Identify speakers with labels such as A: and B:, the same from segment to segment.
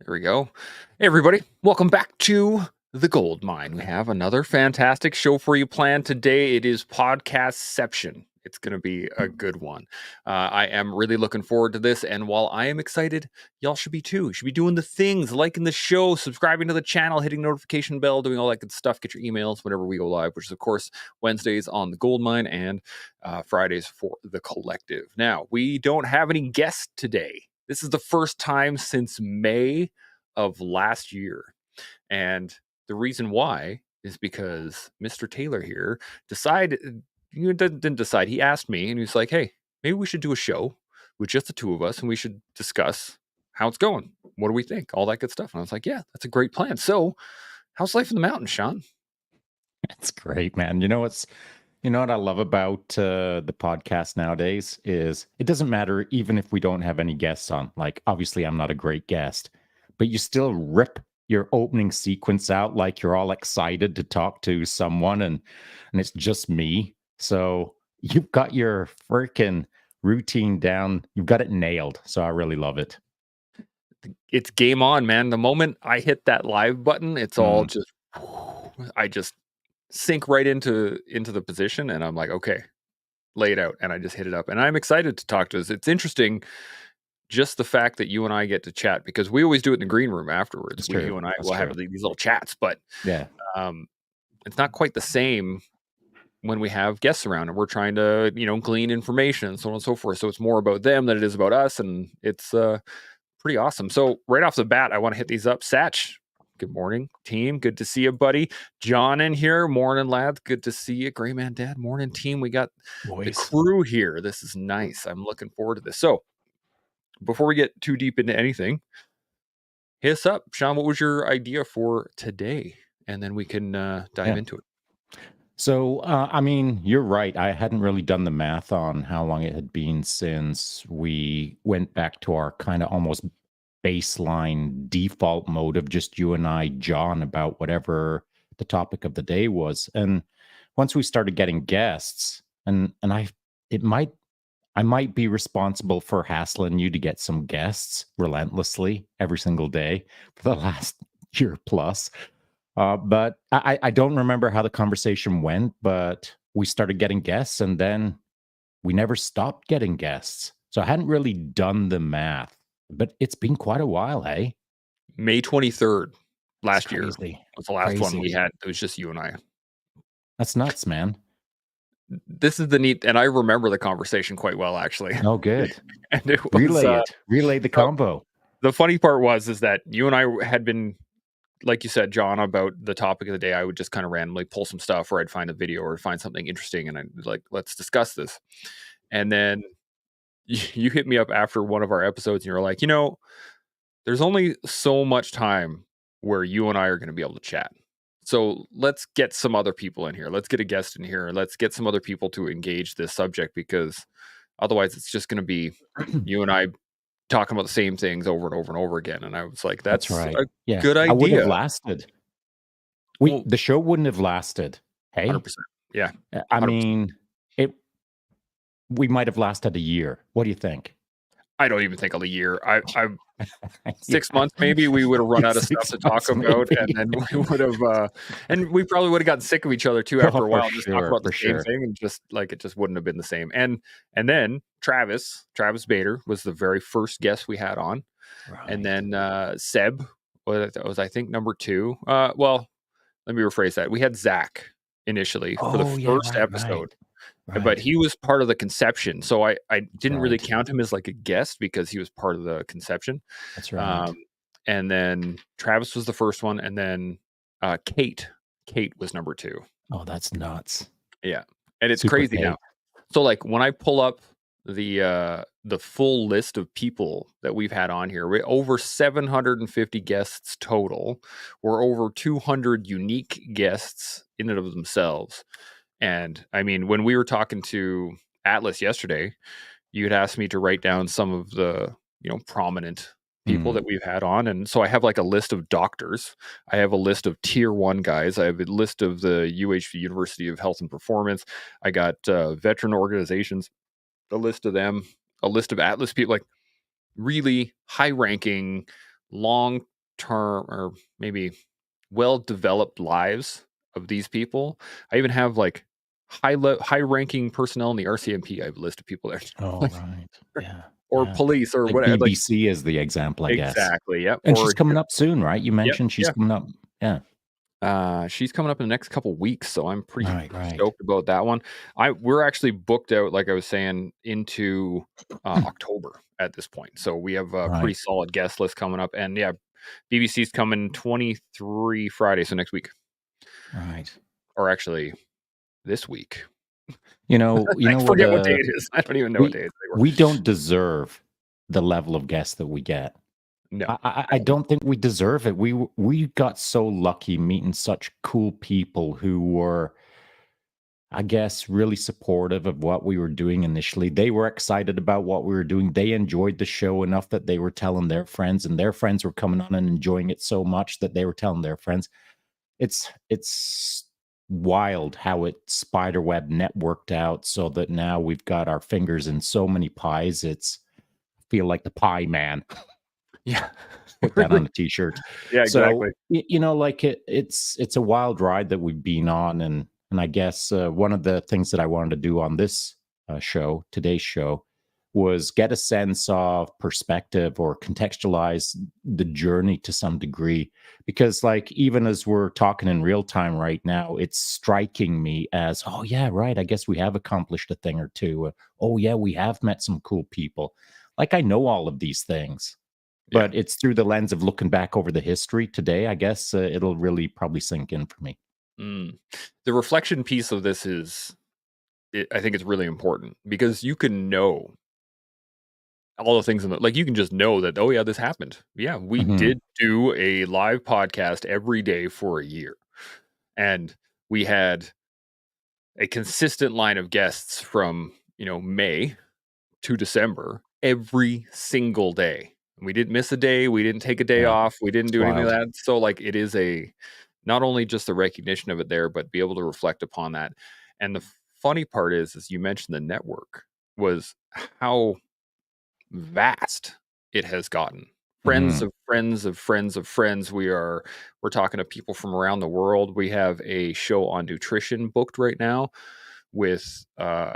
A: There we go. Hey, everybody. Welcome back to The Gold Mine. We have another fantastic show for you planned today. It is Podcastception. It's going to be a good one. I am really looking forward to this. And while I am excited, y'all should be too. You should be doing the things, liking the show, subscribing to the channel, hitting notification bell, doing all that good stuff. Get your emails whenever we go live, which is, of course, Wednesdays on The Gold Mine and Fridays for The Collective. Now, we don't have any guests today. This is the first time since May of last year. And the reason why is because Mr. Taylor here didn't decide. He asked me and he was like, hey, maybe we should do a show with just the two of us and we should discuss how it's going. What do we think? All that good stuff. And I was like, yeah, that's a great plan. So how's life in the mountains, Shaun?
B: That's great, man. You know what I love about the podcast nowadays is it doesn't matter even if we don't have any guests on. Like, obviously, I'm not a great guest, but you still rip your opening sequence out like you're all excited to talk to someone, and it's just me. So you've got your freaking routine down. You've got it nailed. So I really love it.
A: It's game on, man. The moment I hit that live button, it's all just, I just sink right into the position and I'm like, okay, lay it out. And I just hit it up and I'm excited to talk to us. It's interesting. Just the fact that you and I get to chat, because we always do it in the green room afterwards. You and I will have these little chats, but
B: yeah,
A: it's not quite the same when we have guests around and we're trying to, glean information and so on and so forth. So it's more about them than it is about us. And it's pretty awesome. So right off the bat, I want to hit these up. Satch, good morning, team. Good to see you, buddy. John in here. Morning, lads. Good to see you. Gray Man Dad. Morning, team. We got the crew here. This is nice. I'm looking forward to this. So before we get too deep into anything, hit us up. Shaun, what was your idea for today? And then we can dive into it.
B: So, I mean, you're right. I hadn't really done the math on how long it had been since we went back to our kind of almost baseline default mode of just you and I, John, about whatever the topic of the day was. And once we started getting guests, I might be responsible for hassling you to get some guests relentlessly every single day for the last year plus. But I don't remember how the conversation went, but we started getting guests and then we never stopped getting guests. So I hadn't really done the math, but it's been quite a while, hey?
A: May 23rd last year was the last one we had. It was just you and I.
B: That's nuts, man.
A: This is the neat, and I remember the conversation quite well, actually.
B: Oh, good.
A: And it was,
B: relay the combo.
A: The funny part is that you and I had been, like you said, John, about the topic of the day. I would just kind of randomly pull some stuff, or I'd find a video or find something interesting, and I'd like, let's discuss this. And then you hit me up after one of our episodes, and you're like, there's only so much time where you and I are going to be able to chat. So let's get some other people in here. Let's get a guest in here. Let's get some other people to engage this subject, because otherwise it's just going to be you and I talking about the same things over and over and over again. And I was like, that's right. Good idea.
B: I would have lasted. The show wouldn't have lasted. Hey,
A: 100%. Yeah. 100%.
B: I mean, we might have lasted a year. What do you think?
A: I don't even think of a year. I 6 months, maybe we would have run out of stuff to talk about, and then we would have, and we probably would have gotten sick of each other too after a while. Just talk about the same thing, and just like it just wouldn't have been the same. And then Travis Bader was the very first guest we had on, and then Seb was I think number 2. Well, let me rephrase that. We had Zach initially for the first episode. Right. But he was part of the conception. So I didn't really count him as like a guest because he was part of the conception.
B: That's right.
A: And then Travis was the first one. And then Kate was number 2.
B: Oh, that's nuts.
A: Yeah. And it's super crazy Kate. Now. So like when I pull up the full list of people that we've had on here, we're over 750 guests total. We're over 200 unique guests in and of themselves. And I mean, when we were talking to Atlas yesterday, you had asked me to write down some of the, prominent people that we've had on. And so I have like a list of doctors. I have a list of tier 1 guys. I have a list of the UHV University of Health and Performance. I got veteran organizations, a list of them, a list of Atlas people, like really high ranking, long term or maybe well developed lives of these people. I even have like high ranking personnel in the RCMP. I have a list of people there,
B: Oh,
A: like,
B: right. Yeah,
A: or
B: yeah.
A: police or
B: Like
A: whatever. Like
B: BBC is the example, I guess.
A: exactly, yep.
B: And she's
A: Or
B: coming up soon, right? You
A: yep,
B: mentioned she's
A: yep.
B: coming up. Yeah.
A: She's coming up in the next couple weeks, so I'm pretty
B: Right, right,
A: stoked about that one. We're actually booked out, like I was saying, into October at this point. So we have a pretty
B: right,
A: solid guest list coming up, and yeah, BBC's coming 23 Friday, so next week,
B: right.
A: or actually this week.
B: You
A: I
B: know what,
A: forget what day it is. I don't even know what
B: we
A: day it is anymore.
B: we don't deserve the level of guests that we get.
A: No,
B: I
A: no,
B: don't think we deserve it. We got so lucky meeting such cool people who were, I guess, really supportive of what we were doing initially. They were excited about what we were doing. They enjoyed the show enough that they were telling their friends, and their friends were coming on and enjoying it so much that they were telling their friends. It's wild how it spiderweb networked out so that now we've got our fingers in so many pies. It's feel like the pie man.
A: yeah,
B: Put that
A: really,
B: on a t-shirt.
A: yeah,
B: So
A: exactly.
B: like it's a wild ride that we've been on, and I guess one of the things that I wanted to do on this today's show, was get a sense of perspective or contextualize the journey to some degree, because like even as we're talking in real time right now, it's striking me as, oh yeah, right, I guess we have accomplished a thing or two. Oh yeah, we have met some cool people. Like I know all of these things,
A: Yeah.
B: but it's through the lens of looking back over the history today, I guess, it'll really probably sink in for me.
A: Mm. The reflection piece of this I think it's really important because you can know all the things in the like, you can just know that, "Oh, yeah, this happened." Yeah, we
B: Mhm.
A: did do a live podcast every day for a year, and we had a consistent line of guests from, May to December every single day. We didn't miss a day, we didn't take a day
B: Yeah,
A: off, we didn't
B: it's
A: do anything of
B: wild.
A: that, so, like, it is a not only just the recognition of it there, but be able to reflect upon that, and the funny part is you mentioned the network, was how vast it has gotten. Friends
B: Mhm.
A: of friends of friends of friends. We're talking to people from around the world. We have a show on nutrition booked right now with a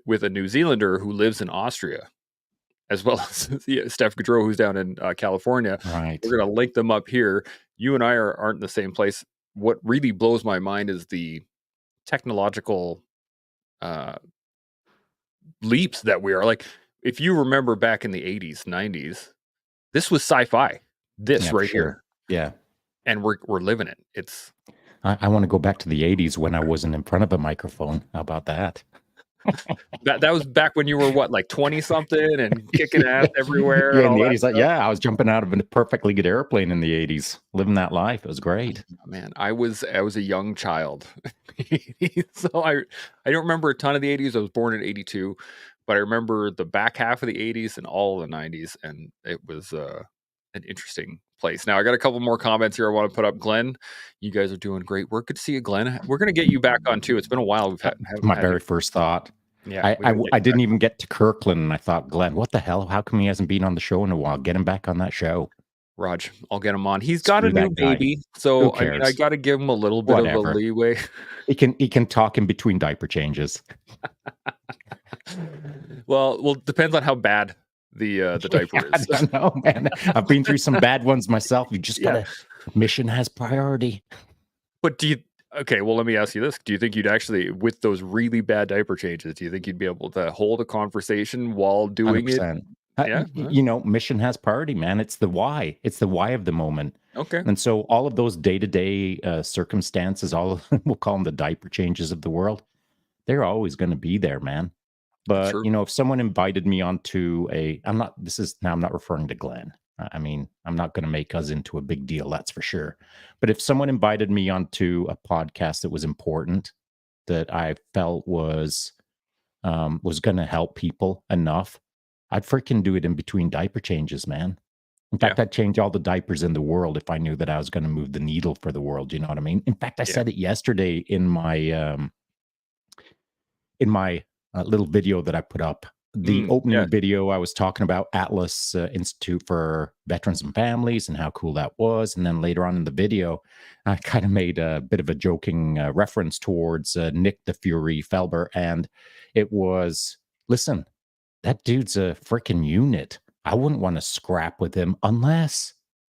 A: with a New Zealander who lives in Austria, as well as yeah, Steph Gaudreau, who's down in California.
B: Right.
A: We're gonna link them up here. You and I aren't in the same place. What really blows my mind is the technological uh, leaps that we are like. If you remember back in the 80s, 90s, this was sci-fi, this
B: Yeah, for
A: right here,
B: sure. Yeah.
A: and we're living it. It's
B: I wanna go back to the '80s when I wasn't in front of a microphone. How about that?
A: that was back when you were what, like 20 something and kicking ass
B: Yeah.
A: everywhere
B: Yeah,
A: and
B: in
A: all
B: the
A: that
B: '80s,
A: stuff.
B: yeah, I was jumping out of a perfectly good airplane in the '80s, living that life. It was great.
A: Oh, man, I was a young child. So I don't remember a ton of the 80s. I was born in 82, but I remember the back half of the 80s and all of the 90s, and it was, an interesting place. Now I got a couple more comments here I wanna put up. Glenn, you guys are doing great work. Good to see you, Glenn. We're gonna get you back on too. It's been a while we've haven't
B: My
A: had you.
B: very first thought.
A: Yeah, we gotta get
B: I
A: you back
B: didn't even
A: on.
B: get to Kirkland, and I thought, "Glenn, what the hell? How come he hasn't been on the show in a while? Get him back on that show.
A: Raj, I'll get him on. He's got a
B: Screw
A: new
B: that guy.
A: baby,
B: Who
A: so, I mean, I
B: cares?
A: gotta give him a little bit of a
B: Whatever.
A: leeway.
B: He can talk in between diaper changes."
A: Well, depends on how bad the
B: Yeah,
A: diaper
B: I
A: is.
B: don't know, man. I've been through some bad ones myself. You just
A: Yeah,
B: gotta mission has priority.
A: but do you okay, well, let me ask you this. Do you think you'd actually with those really bad diaper changes, do you think you'd be able to hold a conversation while doing it?
B: 100%.
A: Yeah?
B: Mission has priority, man. It's the why. It's the why of the moment.
A: Okay,
B: And so all of those day-to-day circumstances, all of, we'll call them the diaper changes of the world, they're always going to be there, man.
A: that's
B: But
A: true.
B: if someone invited me onto I'm not referring to Glenn. I mean, I'm not going to make us into a big deal, that's for sure. But if someone invited me onto a podcast that was important, that I felt was going to help people enough, I'd freaking do it in between diaper changes, man. In
A: Yeah,
B: fact, I'd change all the diapers in the world if I knew that I was going to move the needle for the world. You know what I mean? In fact, I
A: yeah.
B: said it yesterday in my little video that I put up. the
A: Yeah.
B: opening video, I was talking about Atlas Institute for Veterans and Families and how cool that was. And then later on in the video, I kind of made a bit of a joking reference towards Nick the Fury Felber. And it was, listen, that dude's a freaking unit. I wouldn't want to scrap with him unless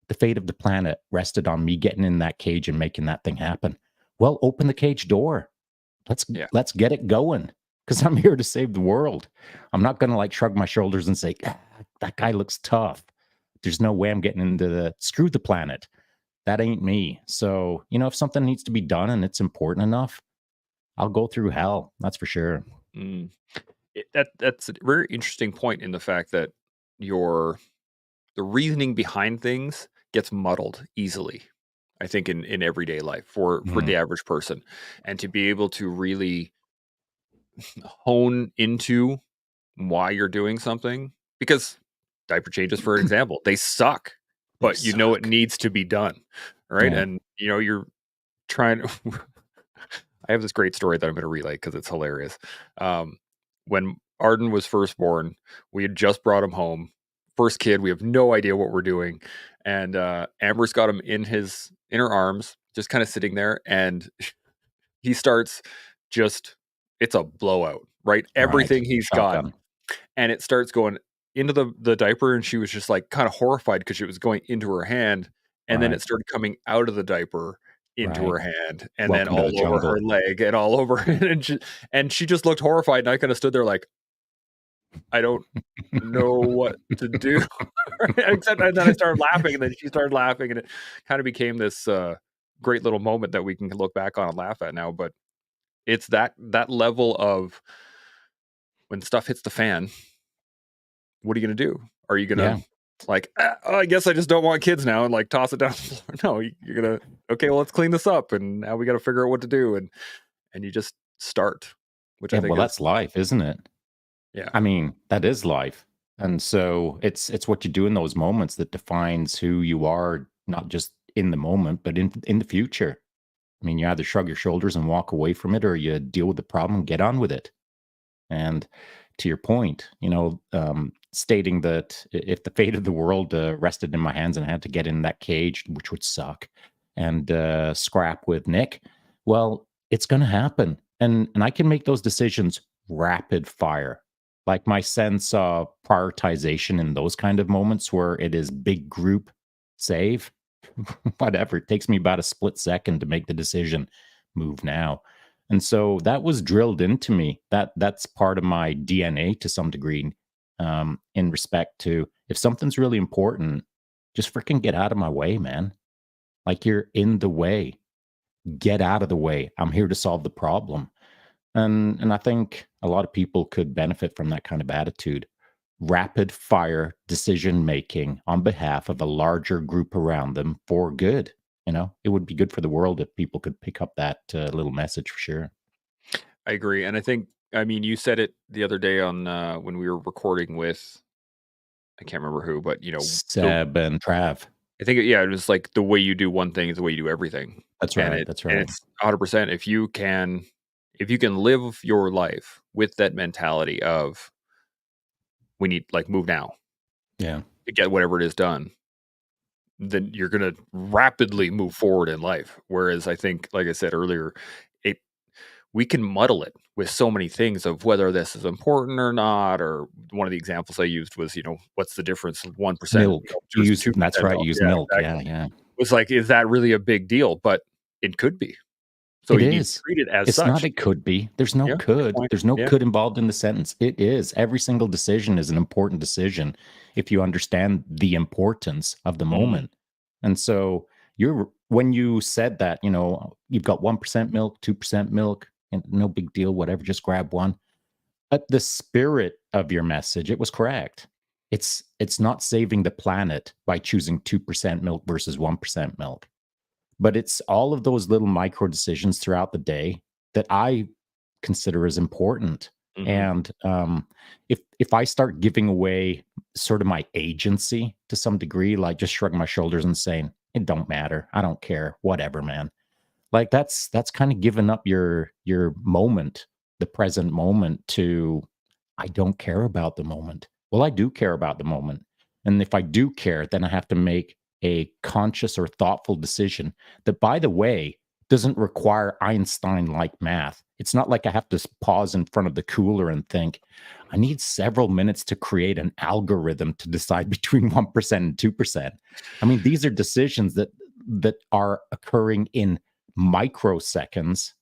B: the fate of the planet rested on me getting in that cage and making that thing happen. Well, open the cage door. Let's
A: Yeah.
B: let's get it going because I'm here to save the world. I'm not going to like shrug my shoulders and say, "Ah, that guy looks tough." There's no way I'm getting into the screw the planet. That ain't me. So, if something needs to be done and it's important enough, I'll go through hell. That's for sure.
A: Mm. That's a very interesting point in the fact that your the reasoning behind things gets muddled easily. I think in everyday life for
B: Mhm.
A: the average person, and to be able to really hone into why you're doing something, because diaper changes, for example, they suck,
B: They
A: but it
B: suck.
A: needs to be done, right?
B: Yeah.
A: And you're trying to I have this great story that I'm going to relay because it's hilarious. When Arden was first born, we had just brought him home. First kid, we have no idea what we're doing. And Amber's got him in her arms, just kind of sitting there. And he starts just, it's a blowout, right?
B: Right.
A: Everything he's got.
B: Shotgun.
A: And it starts going into the diaper. And she was just like kind of horrified because it was going into her hand. And then it
B: Right.
A: started coming out of the diaper into her
B: Right.
A: hand and then
B: Welcome to the
A: all over her
B: jungle.
A: leg and all over and she just looked horrified and I kind of stood there like I don't know what to do. Except and then I started laughing and then she started laughing and it kind of became this great little moment that we can look back on and laugh at now. But it's that level of when stuff hits the fan, what are you gonna do? Are you gonna
B: Yeah.
A: like, oh, I guess I just don't want kids now and like toss it down the floor? No, you're gonna okay, well let's clean this up and now we got to figure out what to do and you just start, which I
B: Yeah.
A: think
B: Well,
A: is
B: that's life, isn't it?
A: yeah.
B: I mean, that is life. And so it's what you do in those moments that defines who you are, not just in the moment, but in the future. I mean, you either shrug your shoulders and walk away from it or you deal with the problem, get on with it. And to your point, stating that if the fate of the world rested in my hands and I had to get in that cage, which would suck, and scrap with Nick, well, it's going to happen, and I can make those decisions rapid fire. Like my sense of prioritization in those kind of moments where it is big group save, whatever. It takes me about a split second to make the decision. Move now. And so that was drilled into me. That's part of my DNA to some degree, in respect to if something's really important, just freaking get out of my way, man. Like you're in the way. Get out of the way. I'm here to solve the problem. And I think a lot of people could benefit from that kind of attitude. Rapid fire decision making on behalf of a larger group around them for good. It would be good for the world if people could pick up that little message for sure.
A: I agree, and I think I mean, you said it the other day on, when we were recording with I can't remember who, but, the
B: Seb and Trav.
A: I think yeah, it was like the way you do one thing is the way you do everything,
B: That's
A: and
B: right. That's right.
A: it's 100% if you can live your life with that mentality of, "We need like, move now
B: Yeah.
A: to get whatever it is done," then you're gonna rapidly move forward in life, whereas I think, like I said earlier, it we can muddle it with so many things of whether this is important or not. Or one of the examples I used was, what's the difference of 1%,
B: Milk. You
A: versus
B: use that's
A: 2%?
B: right.
A: Oh,
B: You use
A: yeah,
B: milk. Yeah.
A: exactly.
B: Yeah.
A: It's like, is that really a big deal? But it could be. So
B: It
A: you need to
B: is.
A: treat it as
B: It's not
A: such.
B: it could be. There's no
A: Yeah, good
B: could.
A: point.
B: There's no
A: Yeah.
B: could involved in the sentence. It is. Every single decision is an important decision if you understand the importance of the
A: Mm,
B: moment. And so you're when you said that, you've got 1% milk, 2% milk, and no big deal, whatever, just grab one. But the spirit of your message, it was correct. It's not saving the planet by choosing 2% milk versus 1% milk. But it's all of those little micro decisions throughout the day that I consider as important.
A: mhm.
B: And if I start giving away sort of my agency to some degree, like just shrugging my shoulders and saying it don't matter, I don't care, whatever, man. Like that's kind of giving up your moment, the present moment to I don't care about the moment. Well, I do care about the moment. And if I do care, then I have to make a conscious or thoughtful decision that, by the way, doesn't require Einstein like math. It's not like I have to pause in front of the cooler and think, I need several minutes to create an algorithm to decide between 1% and 2%. I mean, these are decisions that are occurring in microseconds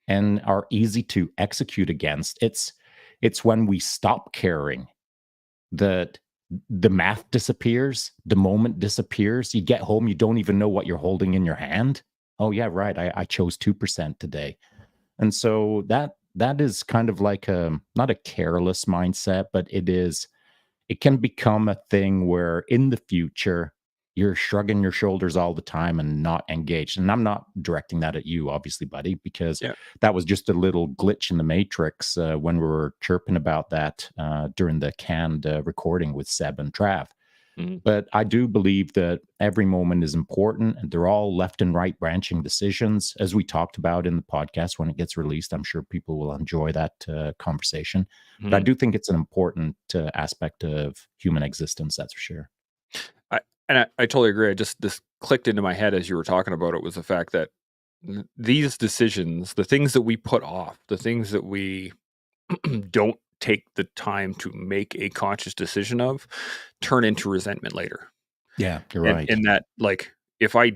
B: and are easy to execute against. It's when we stop caring that the math disappears, the moment disappears. You get home, you don't even know what you're holding in your hand. Oh yeah, right. I chose 2% today. And so that is kind of like a not a careless mindset, but it can become a thing where in the future you're shrugging your shoulders all the time and not engaged. And I'm not directing that at you, obviously, buddy, because
A: Yeah.
B: that was just a little glitch in the matrix when we were chirping about that during the canned recording with Seb and Trav.
A: Mhm.
B: But I do believe that every moment is important and they're all left and right branching decisions, as we talked about in the podcast when it gets released. I'm sure people will enjoy that conversation. But I
A: Mhm.
B: do think it's an important aspect of human existence, that's for sure.
A: I I totally agree. I just this clicked into my head as you were talking about it was the fact that these decisions, the things that we put off, the things that we don't take the time to make a conscious decision of, turn into resentment later.
B: Yeah, you're
A: And
B: right.
A: in that, like, if I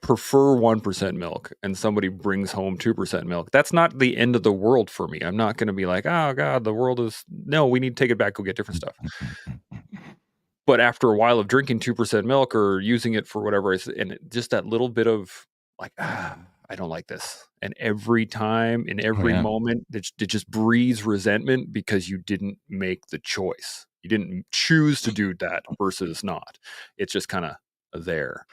A: prefer 1% milk and somebody brings home 2% milk, that's not the end of the world for me. I'm not going to be like, oh God, the world is no. We need to take it back. Go get different stuff. But after a while of drinking 2% milk or using it for whatever, and just that little bit of like, I don't like this. And every time, in
B: Oh,
A: every
B: yeah.
A: moment, it just breeds resentment because you didn't make the choice. You didn't choose to do that versus not. It's just kind of there.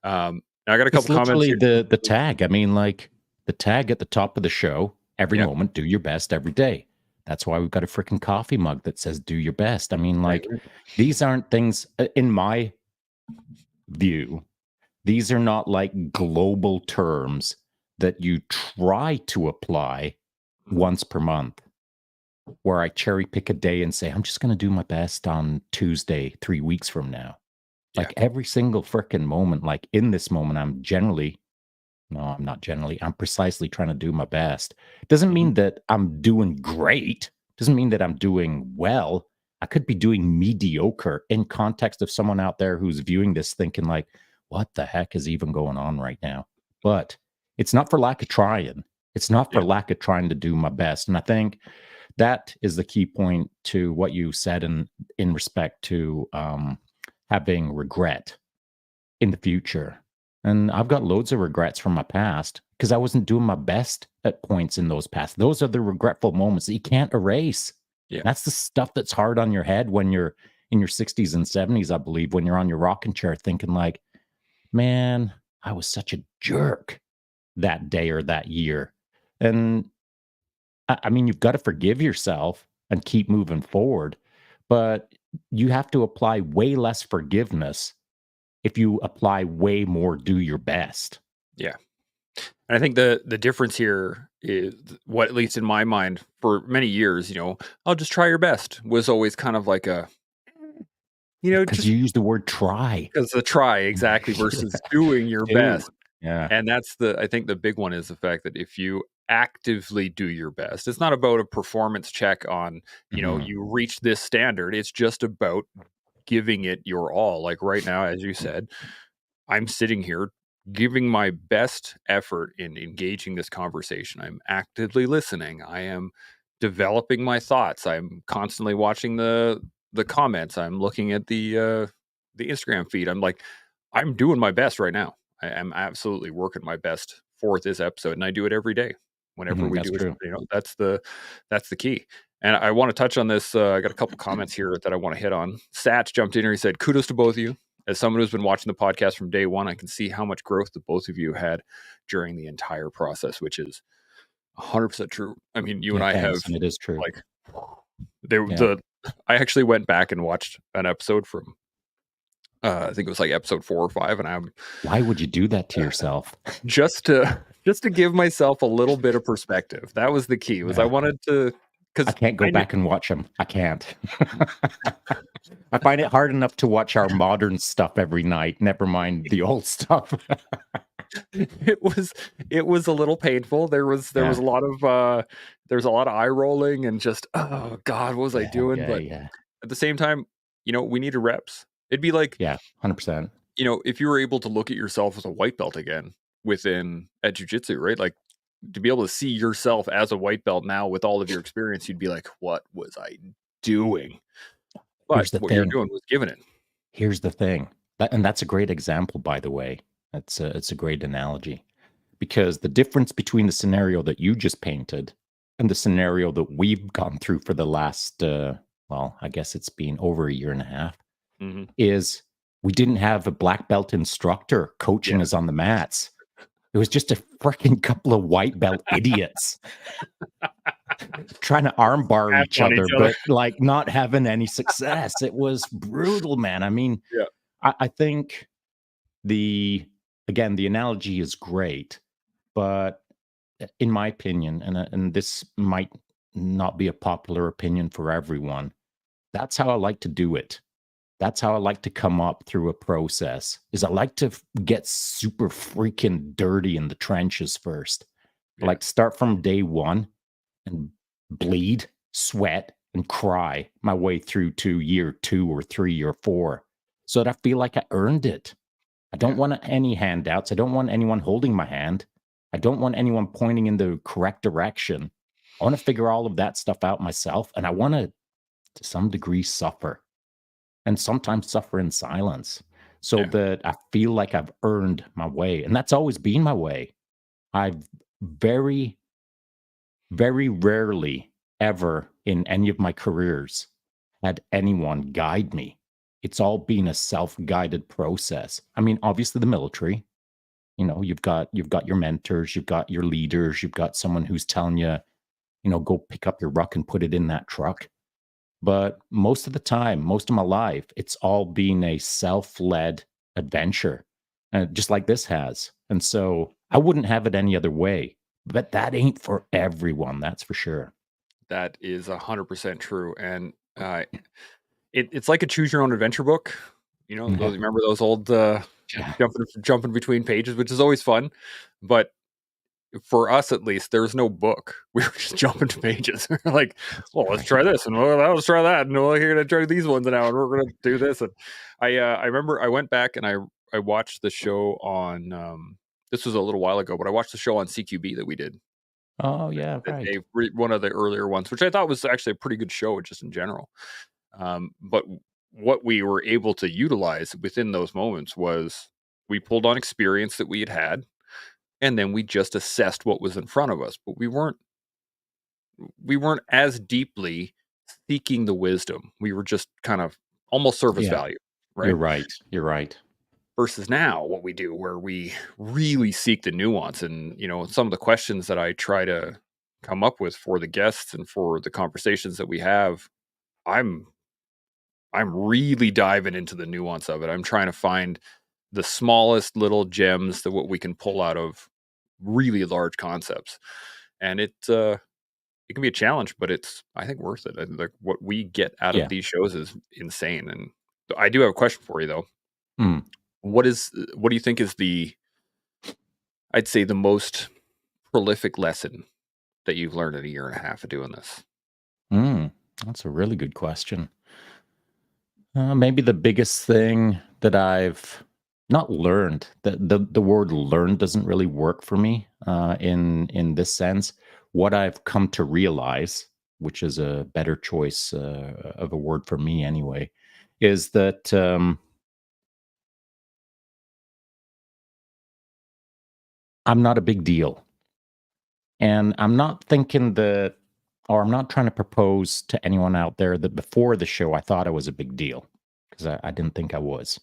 A: I got a
B: It's
A: couple comments
B: literally
A: here.
B: the tag. I mean, like the tag at the top of the show, every
A: Yeah,
B: moment, do your best every day. That's why we've got a freaking coffee mug that says do your best. I mean,
A: right,
B: like
A: right.
B: these aren't things in my view. These are not like global terms that you try to apply
A: Mhm.
B: once per month, where I cherry pick a day and say, I'm just going to do my best on Tuesday, 3 weeks from now.
A: Yeah.
B: Like every single freaking moment, like in this moment, no, I'm not generally, I'm precisely trying to do my best. Doesn't
A: Mhm.
B: mean that I'm doing great, doesn't mean that I'm doing well. I could be doing mediocre in context of someone out there who's viewing this thinking like, what the heck is even going on right now? But it's not for lack of trying. It's not
A: Yeah.
B: for lack of trying to do my best. And I think that is the key point to what you said in respect to having regret in the future. And I've got loads of regrets from my past because I wasn't doing my best at points in those past. Those are the regretful moments that you can't erase.
A: Yeah.
B: That's the stuff that's hard on your head when you're in your 60s and 70s, I believe, when you're on your rocking chair thinking like, man, I was such a jerk that day or that year. And I mean, you've got to forgive yourself and keep moving forward, but you have to apply way less forgiveness if you apply way more do your best.
A: Yeah. And I think the difference here is what, at least in my mind, for many years, I'll just try your best was always kind of like a,
B: Because
A: just
B: you use the word try.
A: because the try exactly versus doing your
B: Dude.
A: best.
B: Yeah.
A: And I think the big one is the fact that if you actively do your best, it's not about a performance check on,
B: Mhm.
A: you reach this standard. It's just about giving it your all. Like right now, as you said, I'm sitting here giving my best effort in engaging this conversation. I'm actively listening. I am developing my thoughts. I'm constantly watching the comments. I'm looking at the Instagram feed. I'm doing my best right now. I am absolutely working my best for this episode, and I do it every day. Whenever
B: Mhm.
A: we
B: That's
A: do it,
B: true.
A: that's the key. And I want to touch on this. I got a couple comments here that I want to hit on. Satch jumped in here. He said, "Kudos to both of you. As someone who's been watching the podcast from day one, I can see how much growth the both of you had during the entire process," which is 100% true. I mean, you and
B: Yeah,
A: I have
B: thanks, and it is true.
A: like there
B: Yeah.
A: the I actually went back and watched an episode from I think it was like episode 4 or 5, and I'm
B: Why would you do that to yourself?
A: just to just to give myself a little bit of perspective. That was the key. Was I
B: Yeah.
A: wanted to
B: I
A: because
B: can't go
A: I kn
B: back and watch them. I can't. I find it hard enough to watch our modern stuff every night, never mind the old stuff.
A: it was it was a little painful. There was
B: Yeah.
A: a lot of, there's a lot of eye rolling and just, "Oh god, what was I
B: Yeah,
A: doing?"
B: yeah,
A: But
B: yeah.
A: at the same time, we needed reps. It'd be like,
B: Yeah, 100%.
A: if you were able to look at yourself as a white belt again within at jujitsu, right? Like, to be able to see yourself as a white belt now with all of your experience, you'd be like, "What was I doing?" But
B: Here's the
A: what you're
B: thing.
A: doing was giving it.
B: Here's the thing. That's a great example, by the way. It's a great analogy because the difference between the scenario that you just painted and the scenario that we've gone through for the last, well, I guess it's been over a year and a half,
A: Mhm.
B: is we didn't have a black belt instructor coaching
A: Yes.
B: us on the mats. It was just a freaking couple of white belt idiots trying to armbar
A: Math
B: each
A: on each
B: other,
A: other.
B: but like not having any success. It was brutal, man. I mean,
A: Yeah.
B: I think the again the analogy is great, but in my opinion, and this might not be a popular opinion for everyone, that's how I like to do it. That's how I like to come up through a process. Is I like to get super freaking dirty in the trenches first. I
A: Yeah.
B: like to start from day one and bleed, sweat, and cry my way through to year 2 or 3 or 4 so that I feel like I earned it. I don't
A: Yeah.
B: want any handouts. I don't want anyone holding my hand. I don't want anyone pointing in the correct direction. I want to figure all of that stuff out myself, and I want to some degree, suffer and sometimes suffer in silence so
A: Yeah.
B: that I feel like I've earned my way. And that's always been my way. I've very, very rarely ever in any of my careers had anyone guide me. It's all been a self-guided process. I mean, obviously the military, you've got your mentors, you've got your leaders, you've got someone who's telling you, go pick up your ruck and put it in that truck. But most of the time, most of my life, it's all been a self-led adventure, just like this has. And so I wouldn't have it any other way. But that ain't for everyone, that's for sure.
A: That is 100% true, and, it's like a choose your own adventure book.
B: Yeah.
A: Those remember those old,
B: Yeah.
A: jumping between pages, which is always fun, but for us, at least, there's no book. We were just jumping to pages. We're like,
B: That's
A: "Well, let's
B: right.
A: try this, and well, let's try that, and we're gonna try these ones now, and we're gonna do this." And I remember I went back and I watched the show on, this was a little while ago, but I watched the show on CQB that we did.
B: Oh, yeah,
A: That
B: right.
A: they one of the earlier ones, which I thought was actually a pretty good show just in general. But what we were able to utilize within those moments was we pulled on experience that we had had, and then we just assessed what was in front of us. But we weren't as deeply seeking the wisdom. We were just kind of almost surface
B: Yeah,
A: value,
B: you're
A: right?
B: right, you're right.
A: Versus now, what we do, where we really seek the nuance, and some of the questions that I try to come up with for the guests and for the conversations that we have, I'm I'm really diving into the nuance of it. I'm trying to find the smallest little gems that what we can pull out of really large concepts, and it can be a challenge, but it's, I think, worth it. And like what we get out of
B: Yeah.
A: these shows is insane. And I do have a question for you though.
B: Mm,
A: What do you think is I'd say the most prolific lesson that you've learned in a year and a half of doing this?
B: mm, that's a really good question. Maybe the biggest thing that I've not learned, the word learn doesn't really work for me in this sense. What I've come to realize, which is a better choice of a word for me anyway, is that I'm not a big deal. And I'm not thinking that, or I'm not trying to propose to anyone out there that before the show I thought I was a big deal because I didn't think I was.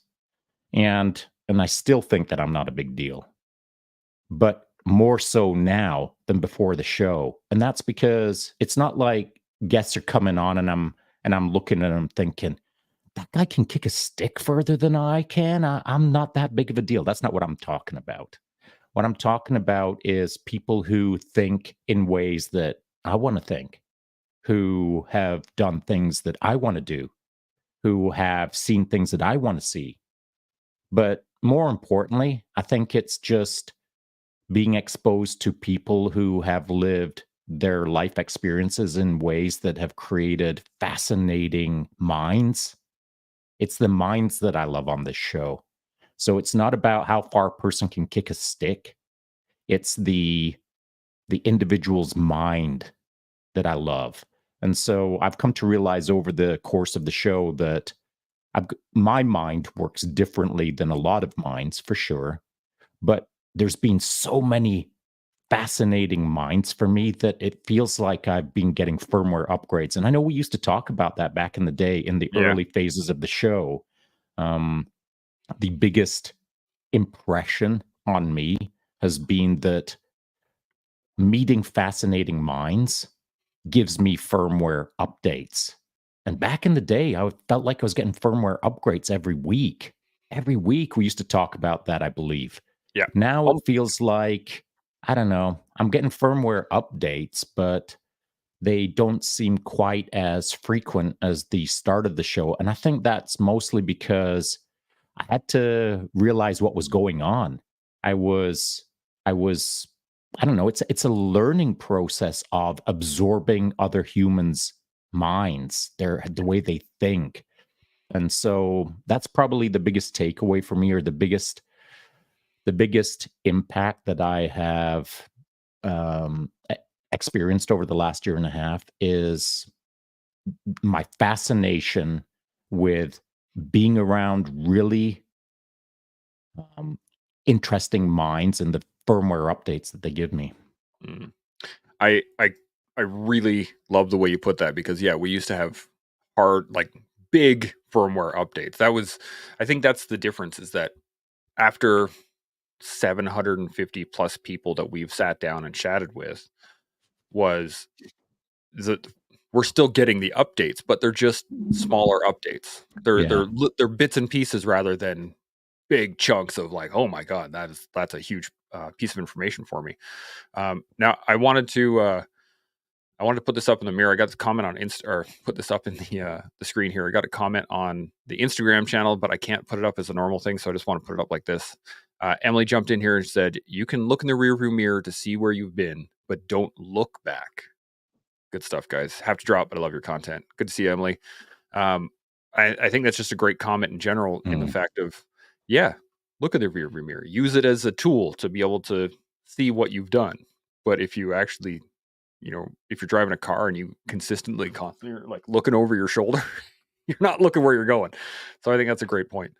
B: And I still think that I'm not a big deal, but more so now than before the show. And that's because it's not like guests are coming on and I'm looking at them thinking, that guy can kick a stick further than I can. I'm not that big of a deal. That's not what I'm talking about. What I'm talking about is people who think in ways that I want to think. who have done things that I want to do, who have seen things that I want to see. But more importantly, I think it's just being exposed to people who have lived their life experiences in ways that have created fascinating minds. It's the minds that I love on this show. So it's not about how far a person can kick a stick. It's the individual's mind that I love. And so I've come to realize over the course of the show that my mind works differently than a lot of minds for sure. But there's been so many fascinating minds for me that it feels like I've been getting firmware upgrades. And I know we used to talk about that back in the day in the
A: Yeah.
B: early phases of the show. Um, the biggest impression on me has been that meeting fascinating minds gives me firmware updates. And back in the day, I felt like I was getting firmware upgrades every week. Every week we used to talk about that, I believe.
A: Yeah.
B: Now it
A: Um,
B: feels like, I don't know, I'm getting firmware updates, but they don't seem quite as frequent as the start of the show. And I think that's mostly because I had to realize what was going on. I was I was I don't know, it's a learning process of absorbing other humans' minds, the way they think. And so that's probably the biggest takeaway for me, or the biggest impact that I have experienced over the last year and a half is my fascination with being around really um, interesting minds and the firmware updates that they give me.
A: mm. I I I really love the way you put that because yeah, we used to have hard like big firmware updates. I think that's the difference is that after 750 plus people that we've sat down and chatted with was that we're still getting the updates, but they're just smaller updates.
B: Yeah,
A: They're bits and pieces rather than big chunks of like, oh my god, that's a huge piece of information for me. Now I wanted to put this up in the mirror. I got the comment on Insta or put this up in the screen here. I got a comment on the Instagram channel, but I can't put it up as a normal thing, so I just want to put it up like this. Emily jumped in here and said, "You can look in the rearview mirror to see where you've been, but don't look back." Good stuff, guys. Have to drop, but I love your content. Good to see you, Emily. Um, I think that's just a great comment in general in the
B: mm,
A: fact of, yeah, look at the rearview mirror. Use it as a tool to be able to see what you've done. But if you actually if you're driving a car and you constantly are like looking over your shoulder, you're not looking where you're going. So I think that's a great point.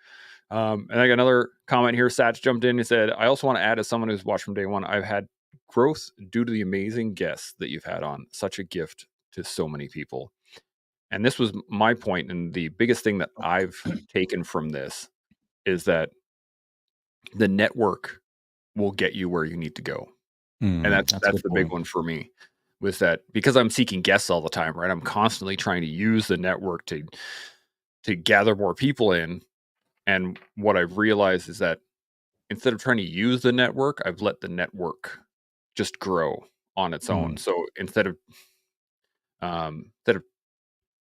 A: And I got another comment here. Satch jumped in and said, I also want to add as someone who's watched from day one, I've had growth due to the amazing guests that you've had on. Such a gift to so many people. And this was my point, and the biggest thing that I've taken from this is that the network will get you where you need to go. And
B: that's a
A: that's
B: good
A: the big
B: point.
A: one for me, was that because I'm seeking guests all the time, right? I'm constantly trying to use the network to gather more people in. And what I've realized is that instead of trying to use the network, I've let the network just grow on its own.
B: Mm,
A: So instead of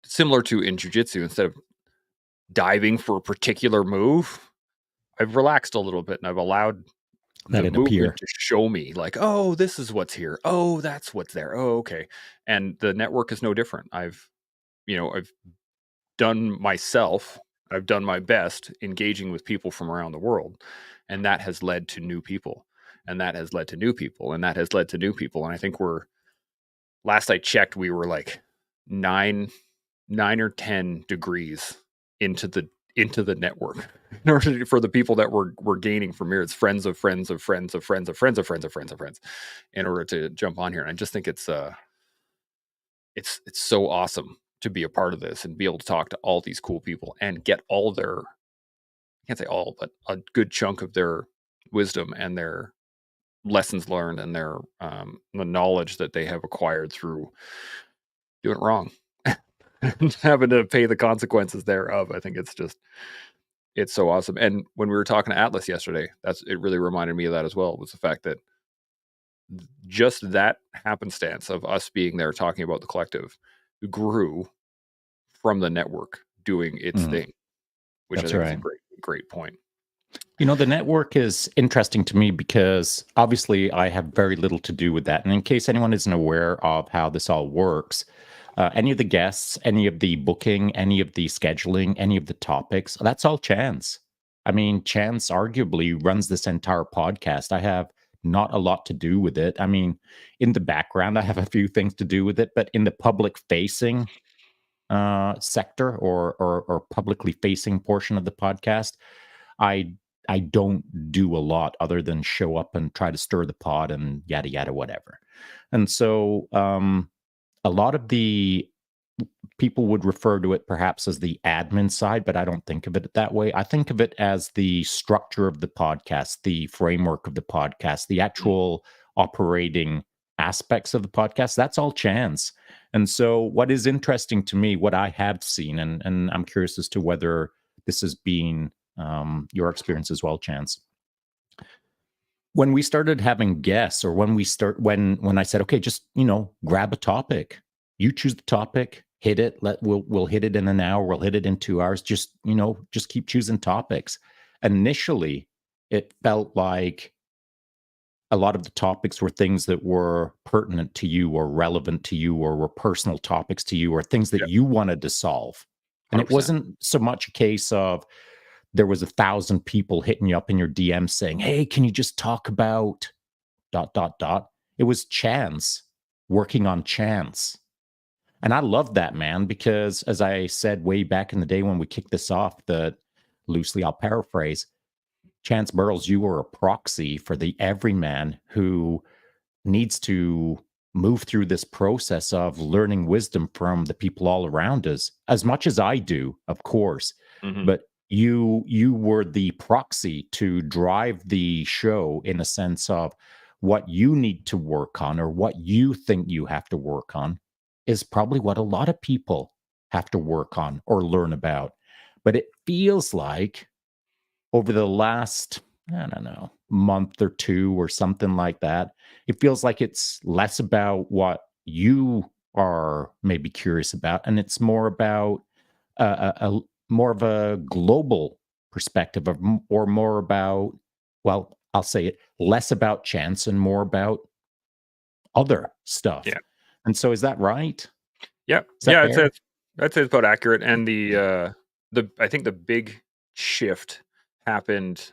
A: similar to in jujitsu, instead of diving for a particular move, I've relaxed a little bit and I've allowed
B: let
A: the
B: it
A: movement
B: appear.
A: to show me like, oh, this is what's here. Oh, that's what's there. Oh, okay. And the network is no different. I've done myself. I've done my best engaging with people from around the world, and that has led to new people, and that has led to new people, and that has led to new people. And I think last I checked, we were like nine, 9 or 10 degrees into the network. In order for the people that we're gaining from here, it's friends of friends of friends of friends of friends of friends of friends of friends. In order to jump on here, and I just think it's so awesome to be a part of this and be able to talk to all these cool people and get all their I can't say all, but a good chunk of their wisdom and their lessons learned and their the knowledge that they have acquired through doing it wrong and having to pay the consequences thereof. I think it's so awesome. And when we were talking to Atlas yesterday, it really reminded me of that as well, was the fact that just that happenstance of us being there talking about the collective grew from the network doing its
B: Mm,
A: thing, which I
B: that's
A: think is a
B: right.
A: great point.
B: The network is interesting to me because obviously I have very little to do with that. And in case anyone isn't aware of how this all works, any of the guests, any of the booking, any of the scheduling, any of the topics, that's all chance. I mean, chance arguably runs this entire podcast. I have not a lot to do with it. I mean, in the background, I have a few things to do with it, but in the public facing sector or publicly facing portion of the podcast, I I don't do a lot other than show up and try to stir the pot and yada yada whatever. And so a lot of the people would refer to it perhaps as the admin side, but I don't think of it that way. I think of it as the structure of the podcast, the framework of the podcast, the
A: Mm.
B: actual operating aspects of the podcast. That's all chance. And so, what is interesting to me, what I have seen, and I'm curious as to whether this has been your experience as well, Chance. When we started having guests, or when I said, okay, just grab a topic, you choose the topic, hit it. We'll hit it in an hour. We'll hit it in 2 hours. Just keep choosing topics. Initially, it felt like a lot of the topics were things that were pertinent to you or relevant to you or were personal topics to you or things that
A: Yeah,
B: you wanted to solve. And it
A: 100%.
B: wasn't so much a case of there was 1,000 people hitting you up in your DM saying, "Hey, can you just talk about dot dot dot?" It was chance working on chance. And I love that, man, because as I said way back in the day when we kicked this off, that loosely I'll paraphrase, Chance Burles, you are a proxy for the everyman who needs to move through this process of learning wisdom from the people all around us, as much as I do, of course.
A: Hmm.
B: But you were the proxy to drive the show in a sense of what you need to work on or what you think you have to work on is probably what a lot of people have to work on or learn about. But it feels like over the last, I don't know, month or two or something like that, it feels like it's less about what you are maybe curious about, and it's more about more of a global perspective of, or more about, well, I'll say it, less about chance and more about other stuff.
A: Yeah.
B: And so, is that right?
A: Yeah.
B: Is that
A: Yeah.
B: fair?
A: I'd say it's about accurate. And I think the big shift happened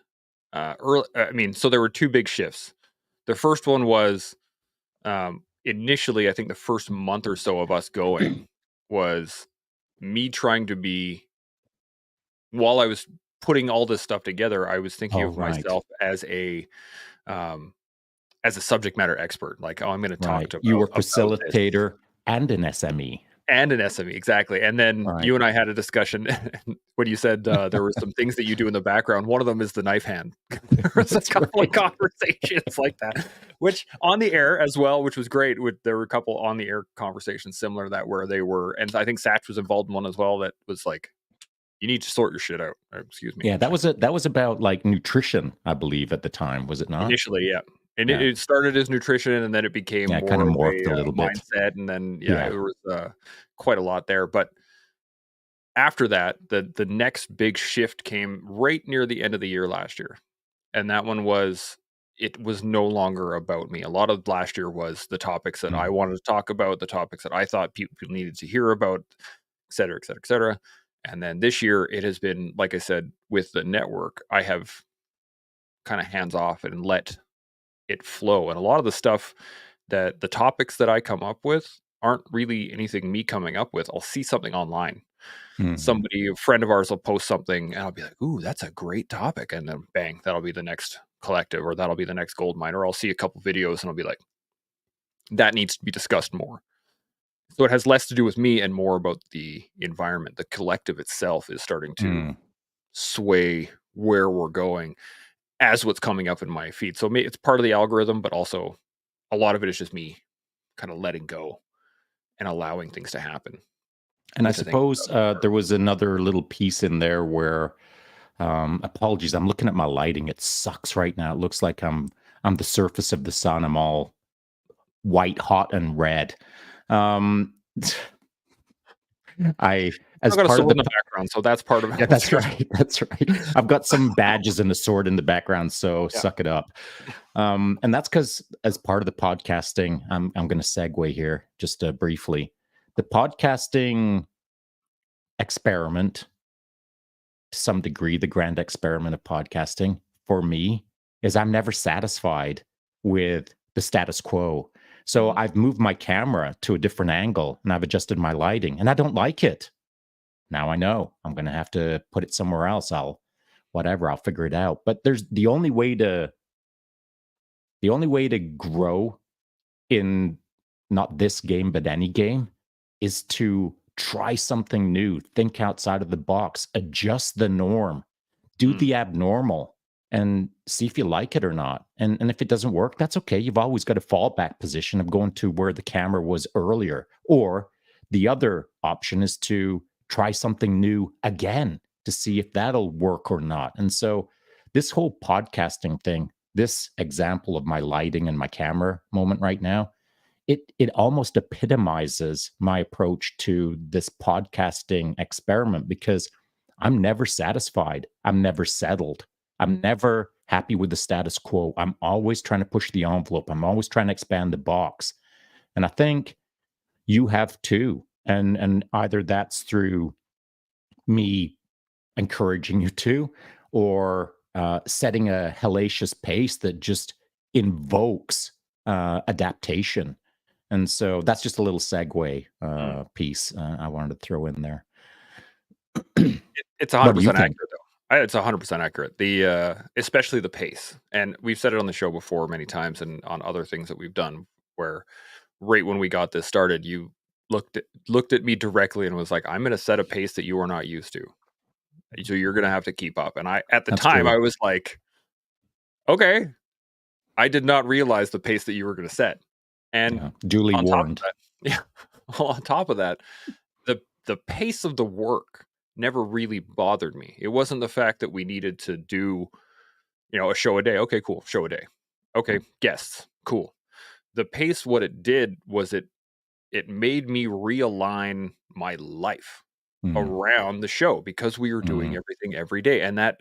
A: early. I mean, so there were two big shifts. The first one was initially, I think the first month or so of us going was me trying to be, while I was putting all this stuff together, I was thinking
B: Oh,
A: of
B: right,
A: myself um, as a subject matter expert. Like, oh, I'm going to talk
B: right. You were
A: about this.
B: facilitator and an SME.
A: And an SME, exactly. And then
B: Right.
A: you and I had a discussion when you said, there were some things that you do in the background. One of them is the knife hand. There was a
B: That's
A: couple of
B: right.
A: conversations like that, which on the air as well, which was great. There were a couple on the air conversations similar to that where they were, and I think Satch was involved in one as well that was like, "You need to sort your shit out." Excuse me.
B: Yeah, that was about, like, nutrition, I believe, at the time, was it not?
A: Initially, yeah. And it
B: Yeah.
A: it started as nutrition, and then it became
B: Yeah, it kinda
A: more of
B: morphed
A: a,
B: a little bit.
A: mindset, and then, yeah, it
B: Yeah.
A: was, quite a lot there, but after that, the next big shift came right near the end of the year last year, and that one was, it was no longer about me. A lot of last year was the topics that I
B: Mm,
A: wanted to talk about, the topics that I thought people needed to hear about, et cetera, et cetera, et cetera, and then this year, it has been, like I said, with the network, I have kinda hands off and let it flow. And a lot of the stuff, that the topics that I come up with aren't really anything me coming up with. I'll see something online.
B: mhm.
A: A friend of ours will post something and I'll be like, "Ooh, that's a great topic." And then bang, that'll be the next collective or that'll be the next gold mine. Or I'll see a couple videos and I'll be like, that needs to be discussed more. So it has less to do with me and more about the environment. The collective itself is starting to
B: Mm.
A: sway where we're going as what's coming up in my feed. So it's part of the algorithm, but also a lot of it is just me kind of letting go and allowing things to happen,
B: And I
A: which I think is
B: suppose, there was another little piece in there where, apologies, I'm looking at my lighting, it sucks right now, it looks like I'm the surface of the sun, I'm all white, hot, and red. Um, I,
A: I've
B: as
A: got a
B: part of
A: sword
B: the
A: in the background, so that's part of
B: Yeah,
A: it.
B: that's right. That's right. I've got some badges and a sword in the background, so
A: Yeah.
B: suck it up. And that's because, as part of the podcasting, I'm going to segue here just briefly. The podcasting experiment, to some degree, the grand experiment of podcasting for me is I'm never satisfied with the status quo. So
A: Mhm.
B: I've moved my camera to a different angle and I've adjusted my lighting, and I don't like it. Now I know I'm going to have to put it somewhere else. I'll figure it out. But there's the only way to grow in not this game, but any game is to try something new, think outside of the box, adjust the norm, do
A: Mm.
B: the abnormal and see if you like it or not. And if it doesn't work, that's okay. You've always got a fallback position of going to where the camera was earlier. Or the other option is to try something new again to see if that'll work or not. And so this whole podcasting thing, this example of my lighting and my camera moment right now, it almost epitomizes my approach to this podcasting experiment because I'm never satisfied. I'm never settled. I'm never happy with the status quo. I'm always trying to push the envelope. I'm always trying to expand the box. And I think you have too. And either that's through me encouraging you to, or setting a hellacious pace that just invokes adaptation. And so that's just a little segue
A: Mm.
B: piece I wanted to throw in there.
A: It's
B: What do you
A: 100%
B: think?
A: accurate, though. It's 100% accurate. Especially the pace, and we've said it on the show before many times, and on other things that we've done, where right when we got this started, you looked at me directly and was like, "I'm gonna set a pace that you are not used to, so you're gonna have to keep up." And at the
B: That's
A: time,
B: true.
A: I was like, "Okay." I did not realize the pace that you were gonna set. And
B: Yeah, duly
A: on top of
B: warned.
A: that, yeah, on top of that, the pace of the work never really bothered me. It wasn't the fact that we needed to do, a show a day. Okay, cool, show a day. Okay, guests, cool. The pace, what it did was it made me realign my life
B: Mm,
A: around the show because we were doing
B: mm.
A: everything every day, and that,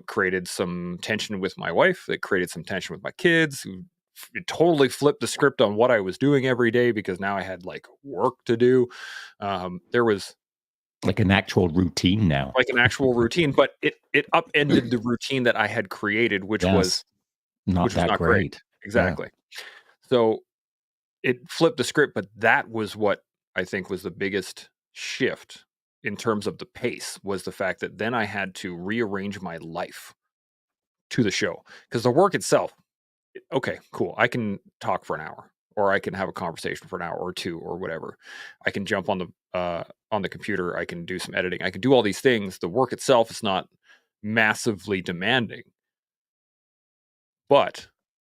A: created some tension with my wife. It created some tension with my kids, who it totally flipped the script on what I was doing every day because now I had like work to do. There was
B: Like an actual routine now.
A: like an actual routine, but it upended the routine that I had created, which was
B: Yes, not that
A: not great.
B: great. Yeah.
A: Exactly. So it flipped the script, but that was what I think was the biggest shift in terms of the pace, was the fact that then I had to rearrange my life to the show, because the work itself, okay, cool. I can talk for an hour, or I can have a conversation for an hour or two or whatever. I can jump on the computer. I can do some editing. I can do all these things. The work itself is not massively demanding, but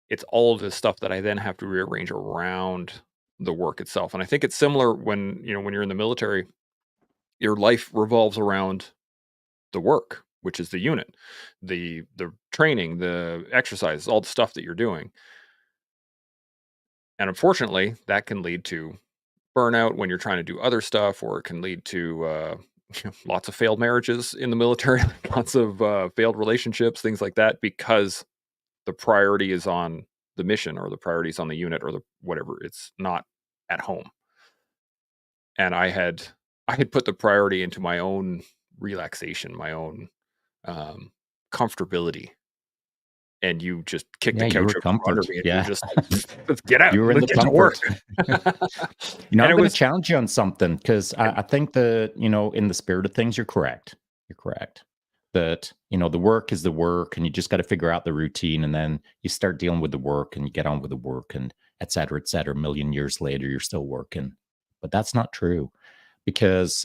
A: it's all the stuff that I then have to rearrange around the work itself. And I think it's similar when, when you're in the military, your life revolves around the work, which is the unit, the training, the exercise, all the stuff that you're doing. And unfortunately, that can lead to burnout when you're trying to do other stuff, or it can lead to lots of failed marriages in the military, lots of failed relationships, things like that, because the priority is on the mission, or the priority is on the unit, or the whatever. It's not at home. And I had put the priority into my own relaxation, my own um, comfortability, and you just kicked the
B: Yeah, you
A: couch
B: were
A: out from under
B: comfort.
A: me, and you're
B: Yeah.
A: just like, "Let's get out,
B: You were in
A: let's
B: the
A: get to work."
B: comfort. I'm
A: And it
B: going to
A: was,
B: challenge you on something because I think that, in the spirit of things, you're correct. You're correct. That, the work is the work and you just got to figure out the routine. And then you start dealing with the work and you get on with the work and et cetera, et cetera. A million years later, you're still working. But that's not true because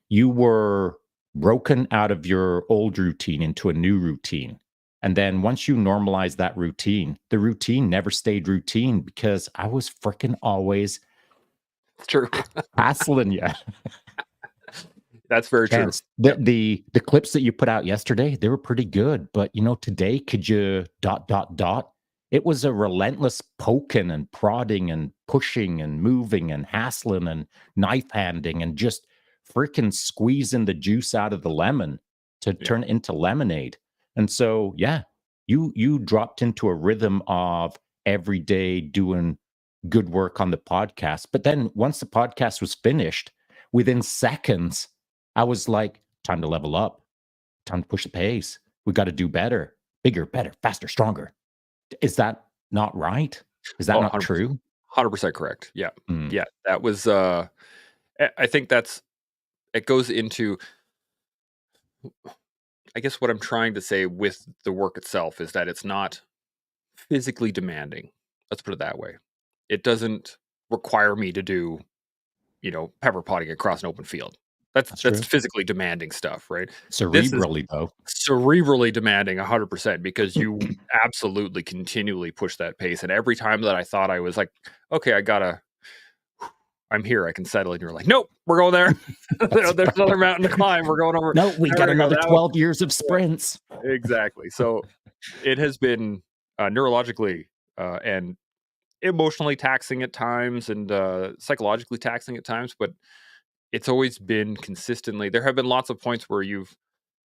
B: you were broken out of your old routine into a new routine. And then once you normalize that routine, the routine never stayed routine because I was freaking always
A: it's true.
B: hassling you.
A: That's very true.
B: Chance.
A: Yep.
B: The clips that you put out yesterday, they were pretty good. But today, could you dot dot dot? It was a relentless poking and prodding and pushing and moving and hassling and knife handing and just freaking squeezing the juice out of the lemon to
A: Yeah.
B: turn it into lemonade. And so, yeah, you dropped into a rhythm of every day doing good work on the podcast. But then once the podcast was finished, within seconds, I was like, time to level up, time to push the pace. We got to do better, bigger, better, faster, stronger. Is that not right? Is that
A: Oh,
B: not
A: 100%.
B: true?
A: 100% correct. Yeah.
B: Mm,
A: Yeah. That was, I think it goes into, I guess what I'm trying to say with the work itself is that it's not physically demanding. Let's put it that way. It doesn't require me to do, pepper potting across an open field. That's
B: that's
A: that's
B: true.
A: physically demanding stuff, right? This is
B: Cerebrally, though.
A: cerebrally demanding 100% because you absolutely continually push that pace. And every time that I thought I was like, okay, I'm here, I can settle. And you're like, nope, we're going there.
B: That's
A: There's another mountain to climb. We're going over.
B: no, we
A: There
B: got
A: we go.
B: another
A: That was
B: 12 years of
A: yeah,
B: sprints.
A: exactly. So it has been neurologically and emotionally taxing at times and psychologically taxing at times, but it's always been consistently. There have been lots of points where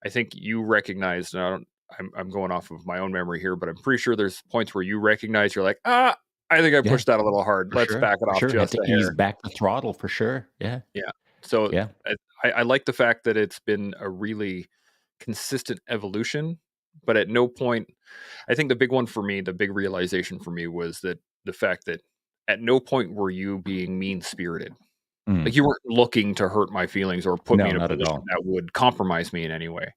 A: I think you recognized, and I'm going off of my own memory here, but I'm pretty sure there's points where you recognize you're like, I think I
B: Yeah,
A: pushed that a little hard.
B: for
A: Let's
B: sure.
A: back it
B: For
A: off
B: sure. Had
A: just
B: to
A: a
B: ease
A: hair.
B: back the throttle for sure. Yeah.
A: Yeah. So
B: Yeah.
A: I like the fact that it's been a really consistent evolution, but at no point, I think the big one for me, the big realization for me was that the fact that at no point were you being mean spirited.
B: Mm.
A: Like you weren't looking to hurt my feelings or put me
B: No,
A: in a
B: not at
A: position
B: all.
A: that would compromise me in any way.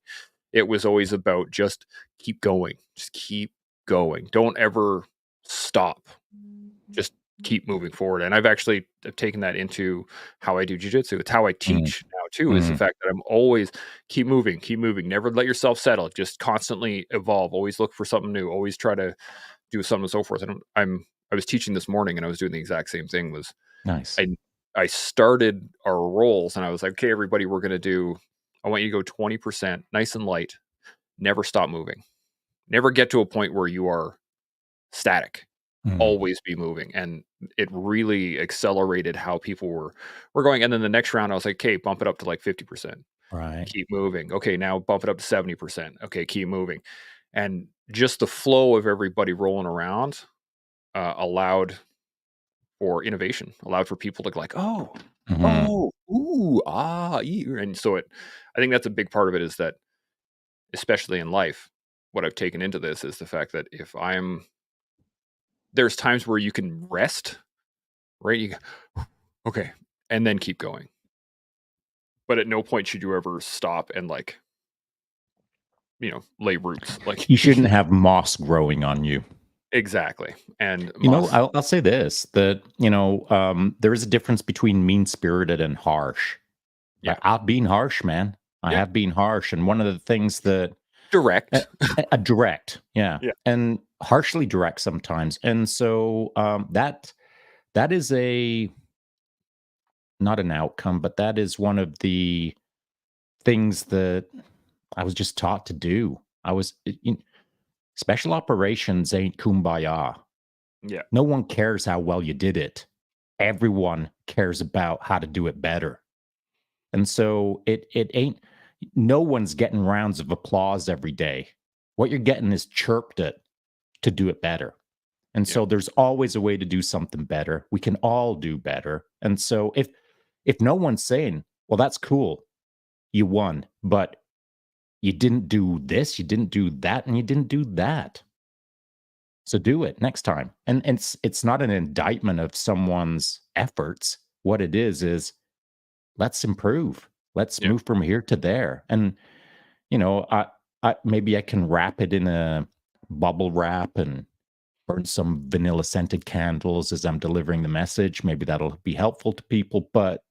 A: It was always about just keep going, just keep going. Don't ever stop. Just keep moving forward. And I've actually taken that into how I do jujitsu. It's how I
B: Mm,
A: teach now too, is the
B: mm.
A: fact that I'm always keep moving, keep moving. Never let yourself settle. Just constantly evolve. Always look for something new. Always try to do something and so forth. And I was teaching this morning and I was doing the exact same thing. Was
B: Nice.
A: I started our rolls and I was like, okay, everybody, I want you to go 20%, nice and light. Never stop moving. Never get to a point where you are static.
B: Mm.
A: Always be moving. And it really accelerated how people were going. And then the next round, I was like, okay, bump it up to like 50%.
B: Right.
A: Keep moving. Okay, now bump it up to 70%. Okay, keep moving. And just the flow of everybody rolling around allowed for innovation, allowed for people to like, oh,
B: Mhm.
A: oh, ooh, and so I think that's a big part of it is that, especially in life, what I've taken into this is the fact that there's times where you can rest, right? You go, okay, and then keep going. But at no point should you ever stop and like, lay roots. Like
B: You shouldn't have moss growing on you.
A: exactly. And
B: You know,
A: moss,
B: I'll say this, that, there is a difference between mean-spirited and harsh.
A: yeah,
B: I've been harsh, man. I
A: yeah,
B: have been harsh, and one of the things that a
A: direct.
B: direct, yeah,
A: Yeah,
B: and harshly direct sometimes, and so, that is a not an outcome, but that is one of the things that I was just taught to do. I was special operations ain't kumbaya.
A: yeah,
B: No one cares how well you did it. Everyone cares about how to do it better. And so it ain't no one's getting rounds of applause every day. What you're getting is chirped at to do it better. And
A: yeah,
B: so there's always a way to do something better. We can all do better. And so if no one's saying, "Well, that's cool. You won, but you didn't do this, you didn't do that, and you didn't do that." So do it next time. And it's not an indictment of someone's efforts. What it is let's improve. Let's
A: yeah,
B: move from here to there. And I maybe I can wrap it in a bubble wrap and burn some vanilla scented candles as I'm delivering the message. Maybe that'll be helpful to people. But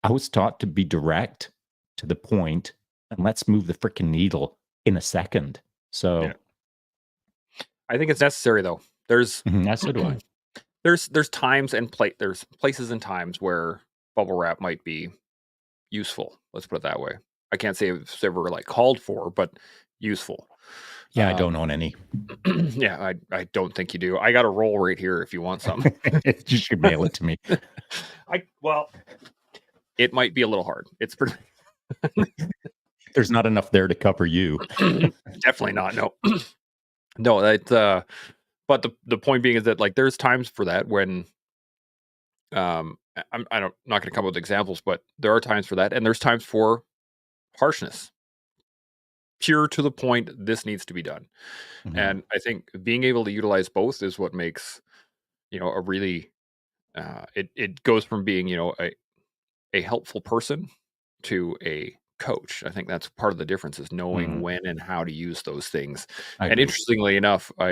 B: I was taught to be direct, to the point, and let's move the freaking needle in a second.
A: yeah.
B: So
A: I think it's necessary though. There's
B: so do I.
A: there's times and there's places and times where bubble wrap might be useful. Let's put it that way. I can't say it's ever like called for, but useful.
B: Yeah, I don't own any.
A: Yeah, I don't think you do. I got a roll right here if you want some.
B: You should mail it to me.
A: Well, it might be a little hard. It's pretty
B: There's not enough there to cover you.
A: definitely not. No, no. That. But the point being is that like there's times for that when I don't not going to come up with examples, but there are times for that, and there's times for harshness, pure to the point. This needs to be done,
B: Mhm.
A: and I think being able to utilize both is what makes a really it goes from being a helpful person to a coach. I think that's part of the difference is knowing
B: Mm,
A: when and how to use those things.
B: I
A: And
B: agree.
A: interestingly enough, I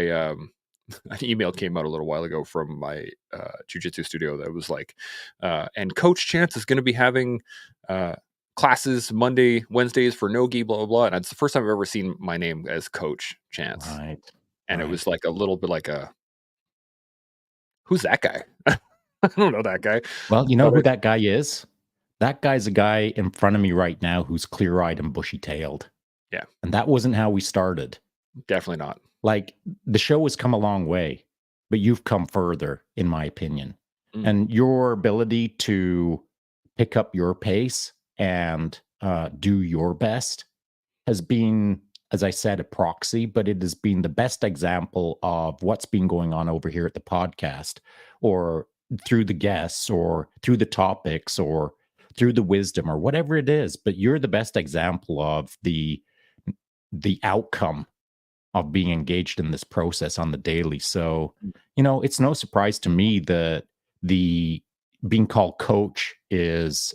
A: an email came out a little while ago from my jujitsu studio that was like, and Coach Chance is going to be having uh, classes Monday, Wednesdays for no gi, blah blah blah. And it's the first time I've ever seen my name as Coach Chance,
B: Right,
A: and it
B: right.
A: was like a little bit like a who's that guy? I don't know that guy,
B: Well, you know
A: but
B: who
A: it,
B: that guy is? That guy's a guy in front of me right now who's clear-eyed and bushy-tailed,
A: yeah,
B: and that wasn't how we started.
A: definitely not.
B: Like, the show has come a long way, but you've come further, in my opinion.
A: Mm,
B: And your ability to pick up your pace and do your best has been, as I said, a proxy, but it has been the best example of what's been going on over here at the podcast, or through the guests, or through the topics, or through the wisdom, or whatever it is. But you're the best example of the outcome of being engaged in this process on the daily. So, it's no surprise to me that the being called coach is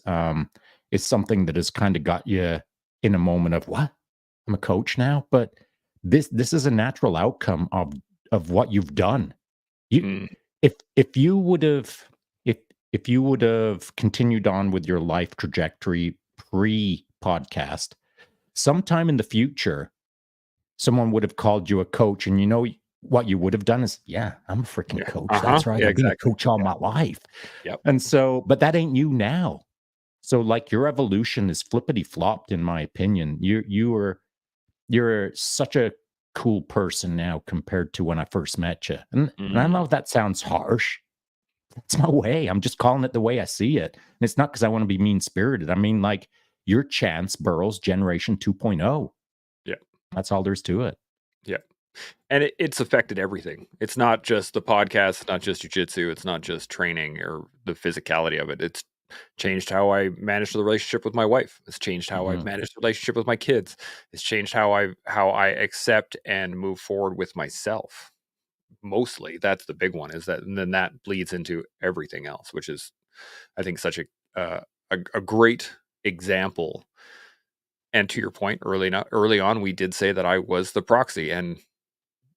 B: something that has kind of got you in a moment of what? I'm a coach now, but this is a natural outcome of what you've done. You
A: mm,
B: if you would have if if you would have continued on with your life trajectory pre-podcast, sometime in the future someone would have called you a coach, and what you would have done is, "Yeah, I'm a freaking
A: yeah,
B: coach.
A: uh-huh,
B: That's right.
A: yeah,
B: I've been a
A: exactly.
B: coach all
A: Yeah,
B: my life."
A: yep.
B: And so, but that ain't you now. So, like, your evolution is flippity flopped, in my opinion. You're such a cool person now compared to when I first met you. And I
A: Mm,
B: know that sounds harsh. That's my way. I'm just calling it the way I see it. And it's not because I want to be mean spirited. I mean, like, your Chance Burles Generation 2.0.
A: yeah,
B: That's all there's to it.
A: yeah. And it's affected everything. It's not just the podcast, it's not just jujitsu, it's not just training or the physicality of it. It's changed how I manage the relationship with my wife. It's changed how I've
B: Mhm.
A: managed the relationship with my kids. It's changed how I accept and move forward with myself. Mostly, that's the big one. Is that and then that bleeds into everything else, which is I think such a great example. And to your point, early on, we did say that I was the proxy, and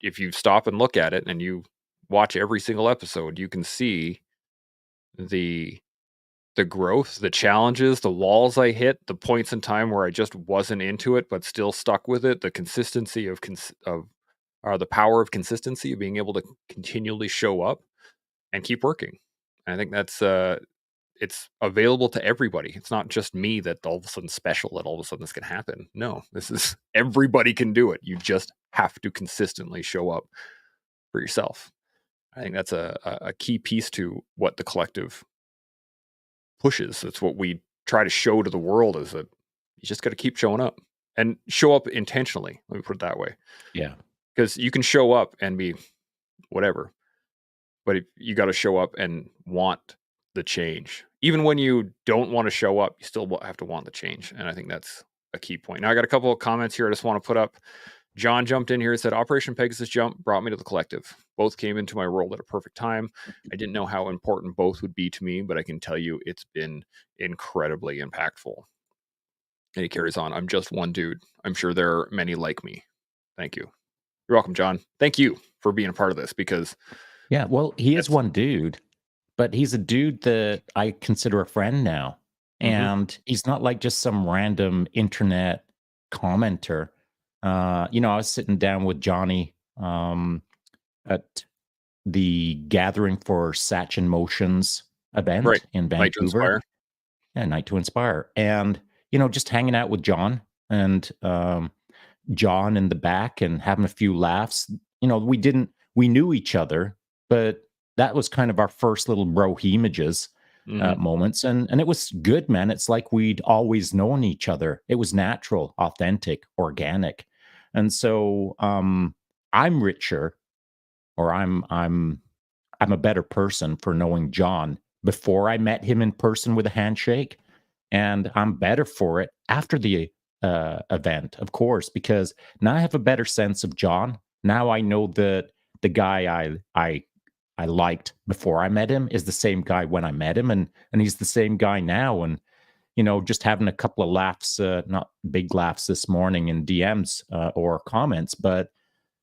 A: if you stop and look at it and you watch every single episode, you can see the the growth, the challenges, the walls I hit, the points in time where I just wasn't into it but still stuck with it, the consistency of or the power of consistency of being able to continually show up and keep working. And I think that's it's available to everybody. It's not just me that all of a sudden special that all of a sudden this can happen. No, this is everybody can do it. You just have to consistently show up for yourself. I think that's a key piece to what the collective pushes. It's what we try to show to the world is that you just got to keep showing up and show up intentionally. Let me put it that way.
B: Yeah.
A: Because you can show up and be whatever, but if you got to show up and want the change. Even when you don't want to show up, you still have to want the change. And I think that's a key point. Now, I got a couple of comments here I just want to put up. John jumped in here and said, Operation Pegasus Jump brought me to the collective. Both came into my world at a perfect time. I didn't know how important both would be to me, but I can tell you it's been incredibly impactful. And he carries on. I'm just one dude. I'm sure there are many like me. Thank you. You're welcome, John. Thank you for being a part of this because
B: Yeah, well, he is
A: that's,
B: one dude, but he's a dude that I consider a friend now.
A: mhm,
B: And he's not like just some random internet commenter. I was sitting down with Johnny at the Gathering for Satch in Motions
A: right.
B: event in
A: Night to
B: Vancouver.
A: inspire.
B: Yeah, Night to Inspire. And, just hanging out with John and John in the back and having a few laughs. We knew each other, but that was kind of our first little bro images.
A: Hmm.
B: moments, and it was good, man. It's like we'd always known each other. It was natural, authentic, organic, and so I'm richer, or I'm a better person for knowing John before I met him in person with a handshake, and I'm better for it after the event, of course, because now I have a better sense of John. Now I know that the guy I liked before I met him is the same guy when I met him, and he's the same guy now. And just having a couple of laughs, not big laughs this morning in DMs or comments, but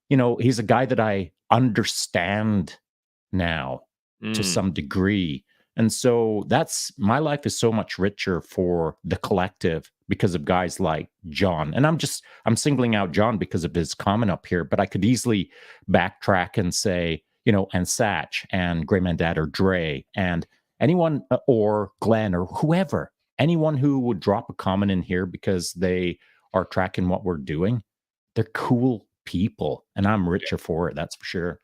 B: he's a guy that I understand now to
A: Mm.
B: some degree. And so that's my life is so much richer for the collective because of guys like John. And I'm singling out John because of his comment up here, but I could easily backtrack and say, and Satch and Grey Man Dad or Dre and anyone or Glenn or whoever, anyone who would drop a comment in here because they are tracking what we're doing. They're cool people, and I'm richer for it. That's for sure.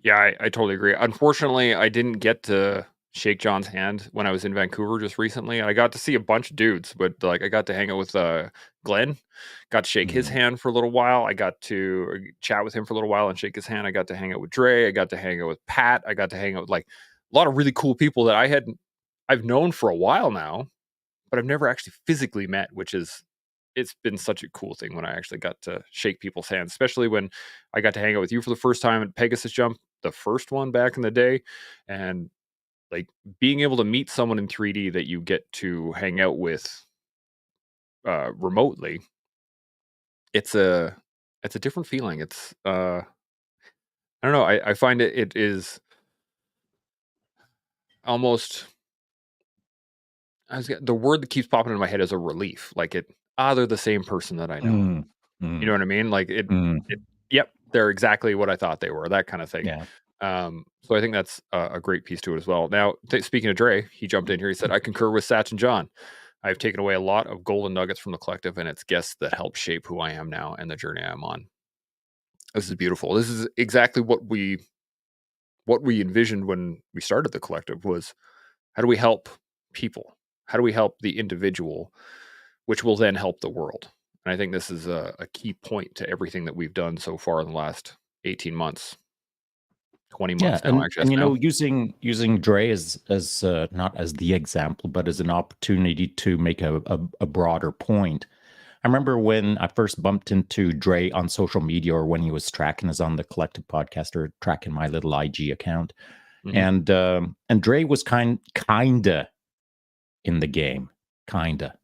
A: Yeah, I totally agree. Unfortunately, I didn't get to shake John's hand when I was in Vancouver just recently. I got to see a bunch of dudes, but like I got to hang out with Glenn, got to shake his
B: Mm.
A: hand for a little while. I got to chat with him for a little while and shake his hand. I got to hang out with Dre. I got to hang out with Pat. I got to hang out with like a lot of really cool people that I've known for a while now, but I've never actually physically met, which is it's been such a cool thing when I actually got to shake people's hands, especially when I got to hang out with you for the first time at Pegasus Jump, the first one back in the day, and like being able to meet someone in 3D that you get to hang out with remotely. It's a different feeling. It's I don't know. I find it is almost the word that keeps popping in my head is a relief. Like they're the same person that I know.
B: Mm.
A: You know
B: Mm.
A: what I mean? Like
B: Mm.
A: yep, they're exactly what I thought they were, that kind of thing.
B: Yeah.
A: So I think that's a great piece to it as well. Now, speaking of Dre, he jumped in here. He said, "I concur with Satch and John. I've taken away a lot of golden nuggets from the collective and its guests that help shape who I am now and the journey I'm on." This is beautiful. This is exactly what we envisioned when we started the collective was how do we help people? How do we help the individual, which will then help the world? And I think this is a key point to everything that we've done so far in the last 18 months, 20
B: Yeah,
A: months now, actually.
B: and
A: That's now.
B: using Dre as not as the example, but as an opportunity to make a broader point. I remember when I first bumped into Dre on social media, or when he was tracking us on the Collective Podcast or tracking my little IG account,
A: Mhm.
B: and Dre was kinda in the game, kinda.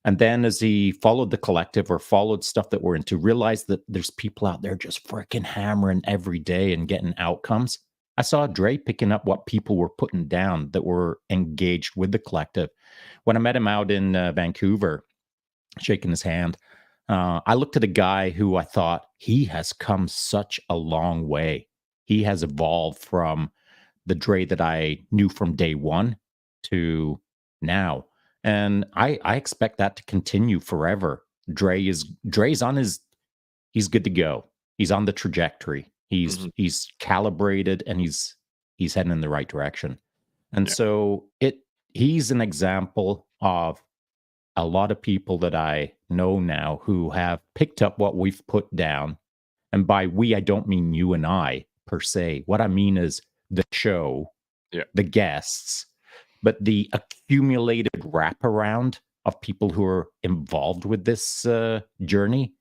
B: And then as he followed the collective or followed stuff that we're into, realized that there's people out there just freaking hammering every day and getting outcomes. I saw Dre picking up what people were putting down that were engaged with the collective. When I met him out in Vancouver, shaking his hand, I looked at a guy who I thought he has come such a long way. He has evolved from the Dre that I knew from day one to now. And I expect that to continue forever. Dre's on his he's good to go. He's on the trajectory. He's
A: Mhm.
B: he's calibrated, and he's heading in the right direction. And
A: Yeah.
B: so he's an example of a lot of people that I know now who have picked up what we've put down. And by we, I don't mean you and I per se. What I mean is the show,
A: Yeah.
B: the guests, but the accumulated wraparound of people who are involved with this journey,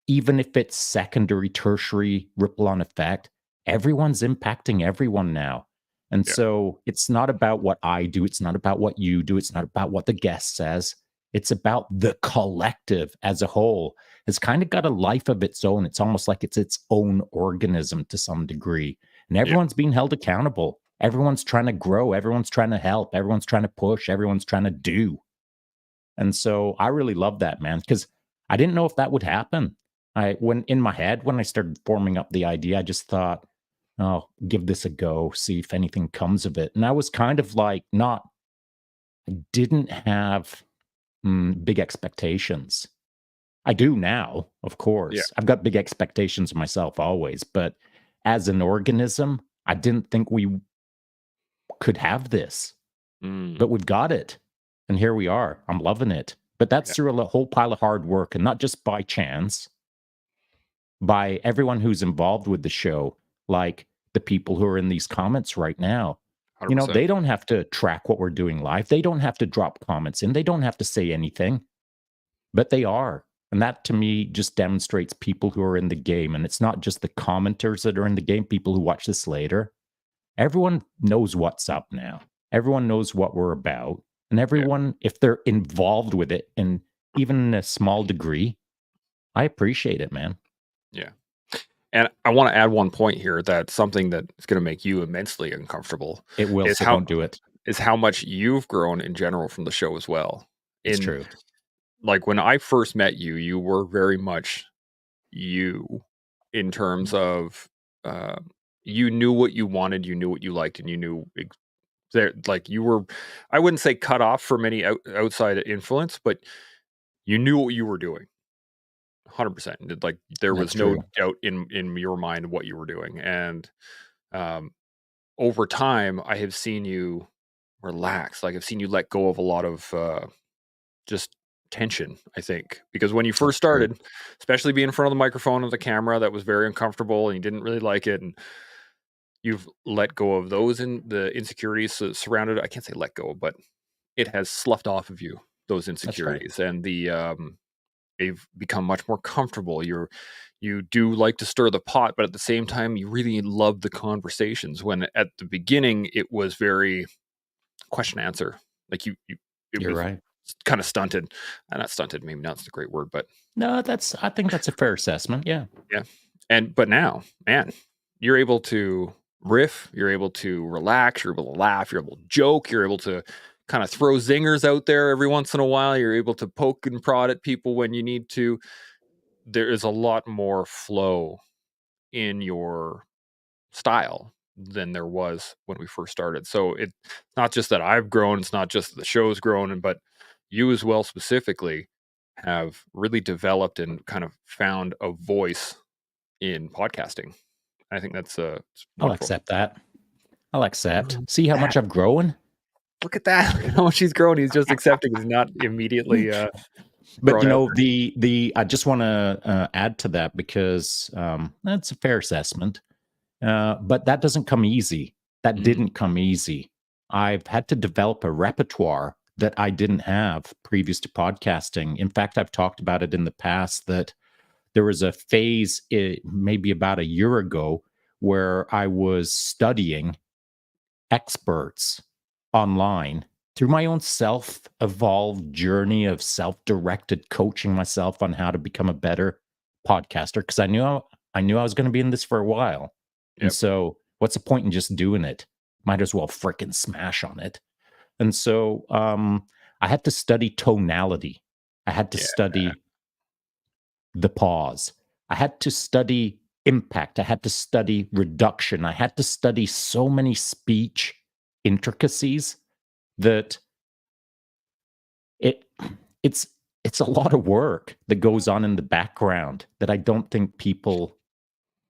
B: even if it's secondary, tertiary, ripple on effect, everyone's impacting everyone now. And
A: Yeah.
B: so it's not about what I do. It's not about what you do. It's not about what the guest says. It's about the collective as a whole. It's kind of got a life of its own. It's almost like it's its own organism to some degree. And
A: Yeah.
B: everyone's being held accountable. Everyone's trying to grow. Everyone's trying to help. Everyone's trying to push. Everyone's trying to do. And so I really love that, man, because I didn't know if that would happen. When in my head, when I started forming up the idea, I just thought, oh, give this a go, see if anything comes of it. And I was kind of like, I didn't have big expectations. I do now, of
A: Yeah.
B: course. I've got big expectations of myself always, but as an organism, I didn't think we could have this,
A: Mm,
B: but we've got it. And here we are. I'm loving it. But that's
A: yeah,
B: through a whole pile of hard work, and not just by chance, by everyone who's involved with the show, like the people who are in these comments right now. You know,
A: 100%.
B: they don't have to track what we're doing live. They don't have to drop comments in. They don't have to say anything, but they are. And that to me just demonstrates people who are in the game. And it's not just the commenters that are in the game, people who watch this later. Everyone knows what's up now. Everyone knows what we're about. And
A: Yeah,
B: everyone, if they're involved with it in even a small degree, I appreciate it, man.
A: yeah. And I want to add one point here that's something that is going to make you immensely uncomfortable
B: It will,
A: is
B: so
A: how
B: don't do it.
A: is how much you've grown in general from the show as well.
B: It's
A: In
B: true.
A: like when I first met you, you were very much you in terms of uh, you knew what you wanted, you knew what you liked, and you knew there like you were. I wouldn't say cut off from any outside influence, but you knew what you were doing. 100%. Like there
B: That's
A: was no
B: true.
A: doubt in your mind what you were doing, and um, over time, I have seen you relax. Like I've seen you let go of a lot of just tension, I think. Because when you first
B: That's true.
A: started, especially being in front of the microphone and the camera, that was very uncomfortable and you didn't really like it. And you've let go of those and the insecurities surrounded. I can't say let go, but it has sloughed off of you those
B: That's right.
A: insecurities and they've become much more comfortable. You do like to stir the pot, but at the same time, you really love the conversations. When at the beginning, it was very question answer. Like it
B: You're
A: was
B: right.
A: kind of stunted. Not stunted, maybe not the great word, but
B: No, I think that's a fair assessment. Yeah.
A: yeah. But now, man, you're able to riff, you're able to relax, you're able to laugh, you're able to joke, you're able to kind of throw zingers out there every once in a while. You're able to poke and prod at people when you need to. There is a lot more flow in your style than there was when we first started. So it's not just that I've grown, it's not just that the show's grown, but you as well specifically have really developed and kind of found a voice in podcasting. I think that's it's
B: I'll
A: wonderful.
B: accept that. I'll accept.
A: Look
B: See how
A: at
B: much
A: that.
B: I've grown?
A: Look at that. Look at how much he's grown. He's just accepting. He's not immediately
B: But
A: throwing
B: you
A: out
B: know,
A: there.
B: the I just want to add to that because that's a fair assessment. But that doesn't come easy. That
A: Mhm.
B: didn't come easy. I've had to develop a repertoire that I didn't have previous to podcasting. In fact, I've talked about it in the past that there was a phase, maybe about a year ago, where I was studying experts online through my own self evolved journey of self directed coaching myself on how to become a better podcaster because I knew I was going to be in this for a while. And
A: Yep.
B: so, what's the point in just doing it? Might as well fricking smash on it. And so, I had to study tonality. I had to
A: Yeah.
B: study the pause. I had to study impact. I had to study reduction. I had to study so many speech intricacies that it it's it's a lot of work that goes on in the background that I don't think people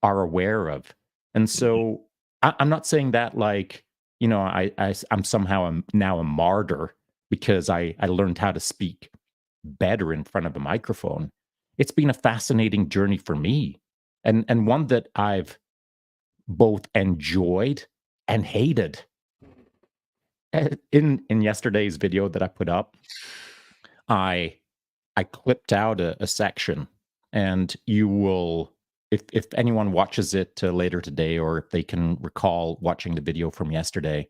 B: are aware of. And
A: Mhm.
B: so I'm not saying that like, you know, I'm somehow now a martyr because I learned how to speak better in front of a microphone. It's been a fascinating journey for me and one that I've both enjoyed and hated. In yesterday's video that I put up, I I clipped out a section, and you will, if anyone watches it later today, or if they can recall watching the video from yesterday.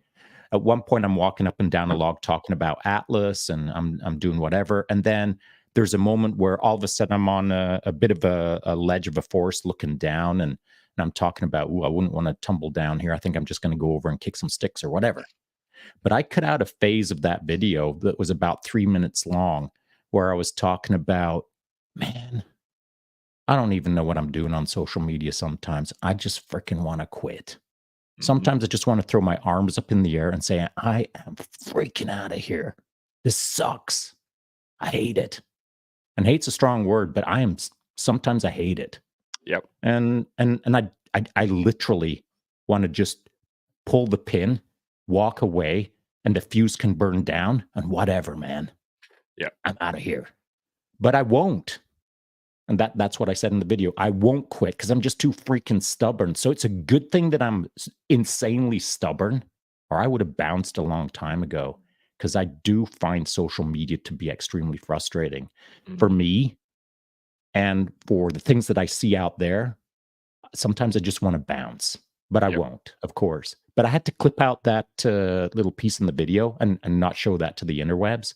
B: At one point, I'm walking up and down a log talking about Atlas, and I'm doing whatever, and then there's a moment where all of a sudden I'm on a bit of a ledge of a forest looking down, and I'm talking about, ooh, I wouldn't want to tumble down here. I think I'm just going to go over and kick some sticks or whatever. But I cut out a phase of that video that was about 3 minutes long where I was talking about, man, I don't even know what I'm doing on social media sometimes. I just freaking want to quit.
A: Mhm.
B: Sometimes I just want to throw my arms up in the air and say, I am freaking out of here. This sucks. I hate it. And hate's a strong word, but sometimes I hate it.
A: Yep.
B: And I literally want to just pull the pin walk away and the fuse can burn down and whatever, man.
A: Yeah.
B: I'm out of here. But I won't. And that's what I said in the video. I won't quit because I'm just too freaking stubborn. So it's a good thing that I'm insanely stubborn, or I would have bounced a long time ago. Because I do find social media to be extremely frustrating for
A: Mhm.
B: me and for the things that I see out there. Sometimes I just want to bounce, but I
A: Yep.
B: won't, of course. But I had to clip out that little piece in the video and not show that to the interwebs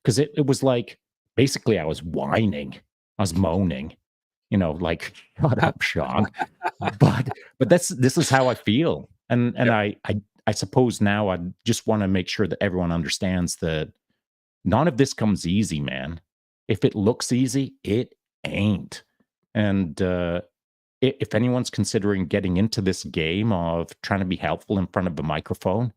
B: because it was like basically I was whining, I was moaning, like shut up, Sean. But this is how I feel, and
A: Yep.
B: I suppose now I just want to make sure that everyone understands that none of this comes easy, man. If it looks easy, it ain't. And if anyone's considering getting into this game of trying to be helpful in front of a microphone,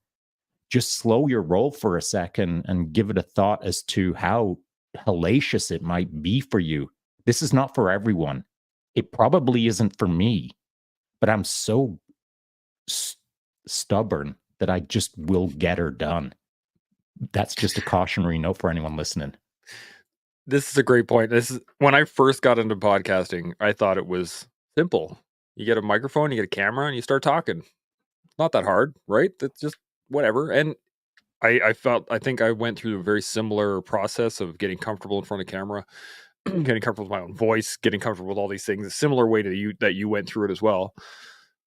B: just slow your roll for a second and give it a thought as to how hellacious it might be for you. This is not for everyone. It probably isn't for me, but I'm so stubborn that I just will get her done. That's just a cautionary note for anyone listening.
A: This is a great point. This is when I first got into podcasting, I thought it was simple. You get a microphone, you get a camera, and you start talking. Not that hard, right? That's just whatever. And I think I went through a very similar process of getting comfortable in front of camera, getting comfortable with my own voice, getting comfortable with all these things. A similar way to you that you went through it as well.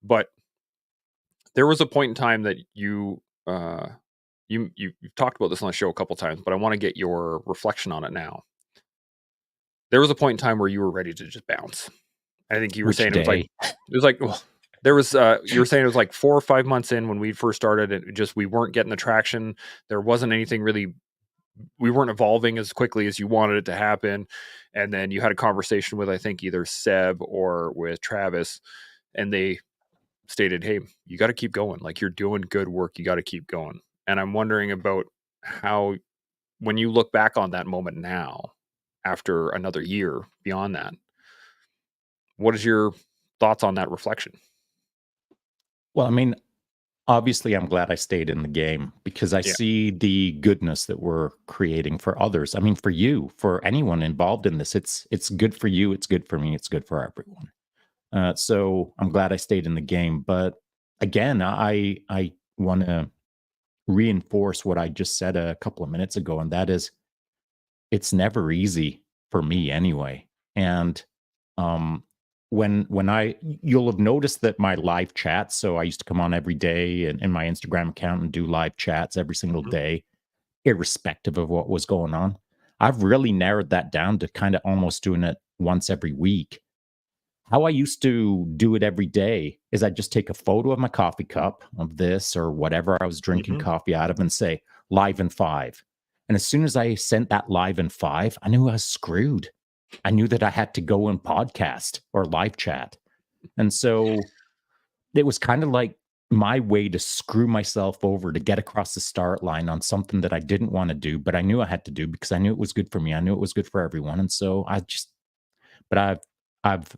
A: But there was a point in time that you've talked about this on the show a couple times, but I want to get your reflection on it now. There was a point in time where you were ready to just bounce. I think you were
B: Which
A: saying
B: day?
A: well, there was you were saying it was like 4 or 5 months in when we first started, and just we weren't getting the traction. There wasn't anything really, we weren't evolving as quickly as you wanted it to happen. And then you had a conversation with, I think, either Seb or with Travis, and they stated, "Hey, you got to keep going. Like, you're doing good work. You got to keep going." And I'm wondering about how, when you look back on that moment now, after another year beyond that, what is your thoughts on that reflection?
B: Well, I mean, obviously, I'm glad I stayed in the game because I
A: Yeah.
B: see the goodness that we're creating for others. I mean, for you, for anyone involved in this, it's good for you, it's good for me, it's good for everyone. So I'm glad I stayed in the game. But again, I want to reinforce what I just said a couple of minutes ago, and that is it's never easy for me anyway. And um when I you'll have noticed that my live chats, so I used to come on every day and in my Instagram account and do live chats every single
A: Mhm.
B: day, irrespective of what was going on. I've really narrowed that down to kind of almost doing it once every week. How I used to do it every day is I'd just take a photo of my coffee cup of this or whatever I was drinking
A: Mhm.
B: coffee out of and say live in 5. And as soon as I sent that live in 5, I knew I was screwed. I knew that I had to go and podcast or live chat. And so it was kind of like my way to screw myself over to get across the start line on something that I didn't want to do, but I knew I had to do because I knew it was good for me. I knew it was good for everyone. And so but I've